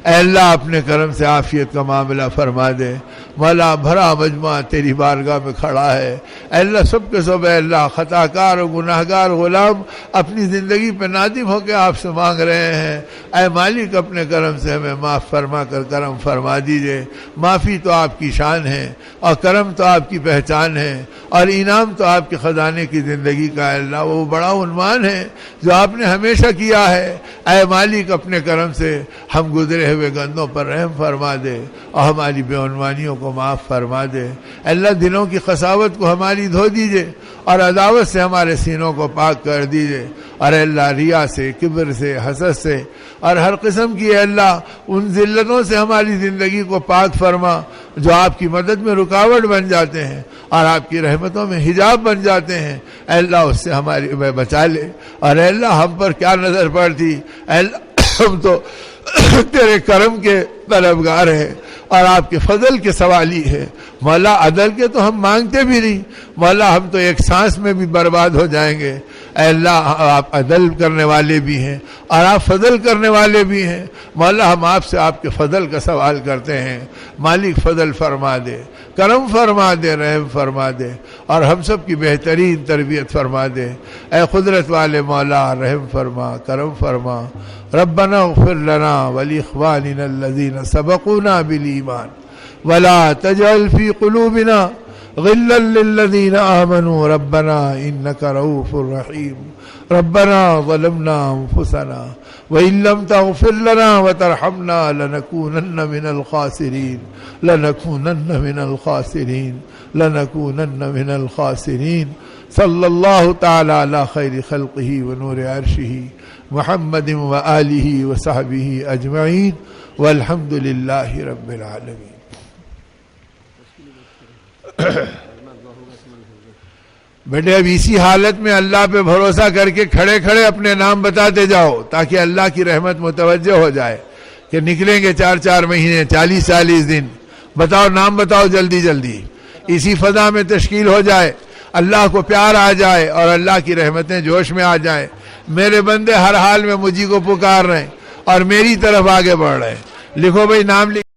اے اللہ اپنے کرم سے عافیت کا معاملہ فرما دے۔ مولا بھرا مجموعہ تیری بارگاہ میں کھڑا ہے، اے اللہ سب کے سب اے اللہ خطا کار و گناہ گار غلام اپنی زندگی پہ نادم ہو کے آپ سے مانگ رہے ہیں۔ اے مالک اپنے کرم سے ہمیں معاف فرما کر کرم فرما دیجئے۔ معافی تو آپ کی شان ہے اور کرم تو آپ کی پہچان ہے اور انعام تو آپ کے خزانے کی زندگی کا ہے اللہ، وہ بڑا عنوان ہے جو آپ نے ہمیشہ کیا ہے۔ اے مالک اپنے کرم سے ہم گزرے ہوئے گندوں پر رحم فرما دے اور ہماری بے عنوانیوں کو معاف فرما دے۔ اللہ دلوں کی قساوت کو ہماری دھو دیجئے اور عداوت سے ہمارے سینوں کو پاک کر دیجئے، اور اللہ ریا سے، کبر سے، حسد سے اور ہر قسم کی اے اللہ ان ذلتوں سے ہماری زندگی کو پاک فرما جو آپ کی مدد میں رکاوٹ بن جاتے ہیں اور آپ کی رحمتوں میں حجاب بن جاتے ہیں۔ اے اللہ اس سے ہماری بچا لے، اور اے اللہ ہم پر کیا نظر پڑتی، اے اللہ ہم تو تیرے کرم کے طلبگار ہیں اور آپ کے فضل کے سوالی ہے مولا۔ عدل کے تو ہم مانگتے بھی نہیں مولا، ہم تو ایک سانس میں بھی برباد ہو جائیں گے۔ اے اللہ آپ عدل کرنے والے بھی ہیں اور آپ فضل کرنے والے بھی ہیں مولا، ہم آپ سے آپ کے فضل کا سوال کرتے ہیں۔ مالک فضل فرما دے، کرم فرما دے، رحم فرما دے اور ہم سب کی بہترین تربیت فرما دے۔ اے قدرت والے مولا رحم فرما، کرم فرما۔ ربنا اغفر لنا ولاخواننا الذين سبقونا بالایمان ولا تجعل في قلوبنا غلا للذين آمنوا ربنا إنك رؤوف رحيم۔ ربنا ظلمنا أنفسنا وإن لم تغفر لنا وترحمنا لنكونن من الخاسرين لنكونن من الخاسرين لنكونن من الخاسرين۔ صلی اللہ تعالی علی خیر خلقہ ونور عرشہ محمد وآلہ وصحبہ اجمعین والحمد للہ رب العالمین۔ بیٹے اب اسی حالت میں اللہ پہ بھروسہ کر کے کھڑے کھڑے اپنے نام بتاتے جاؤ تاکہ اللہ کی رحمت متوجہ ہو جائے کہ نکلیں گے 4 مہینے 40 دن، بتاؤ نام بتاؤ جلدی جلدی، اسی فضا میں تشکیل ہو جائے، اللہ کو پیار آ جائے اور اللہ کی رحمتیں جوش میں آ جائیں۔ میرے بندے ہر حال میں مجھے کو پکار رہے ہیں اور میری طرف آگے بڑھ رہے ہیں۔ لکھو بھائی نام لکھ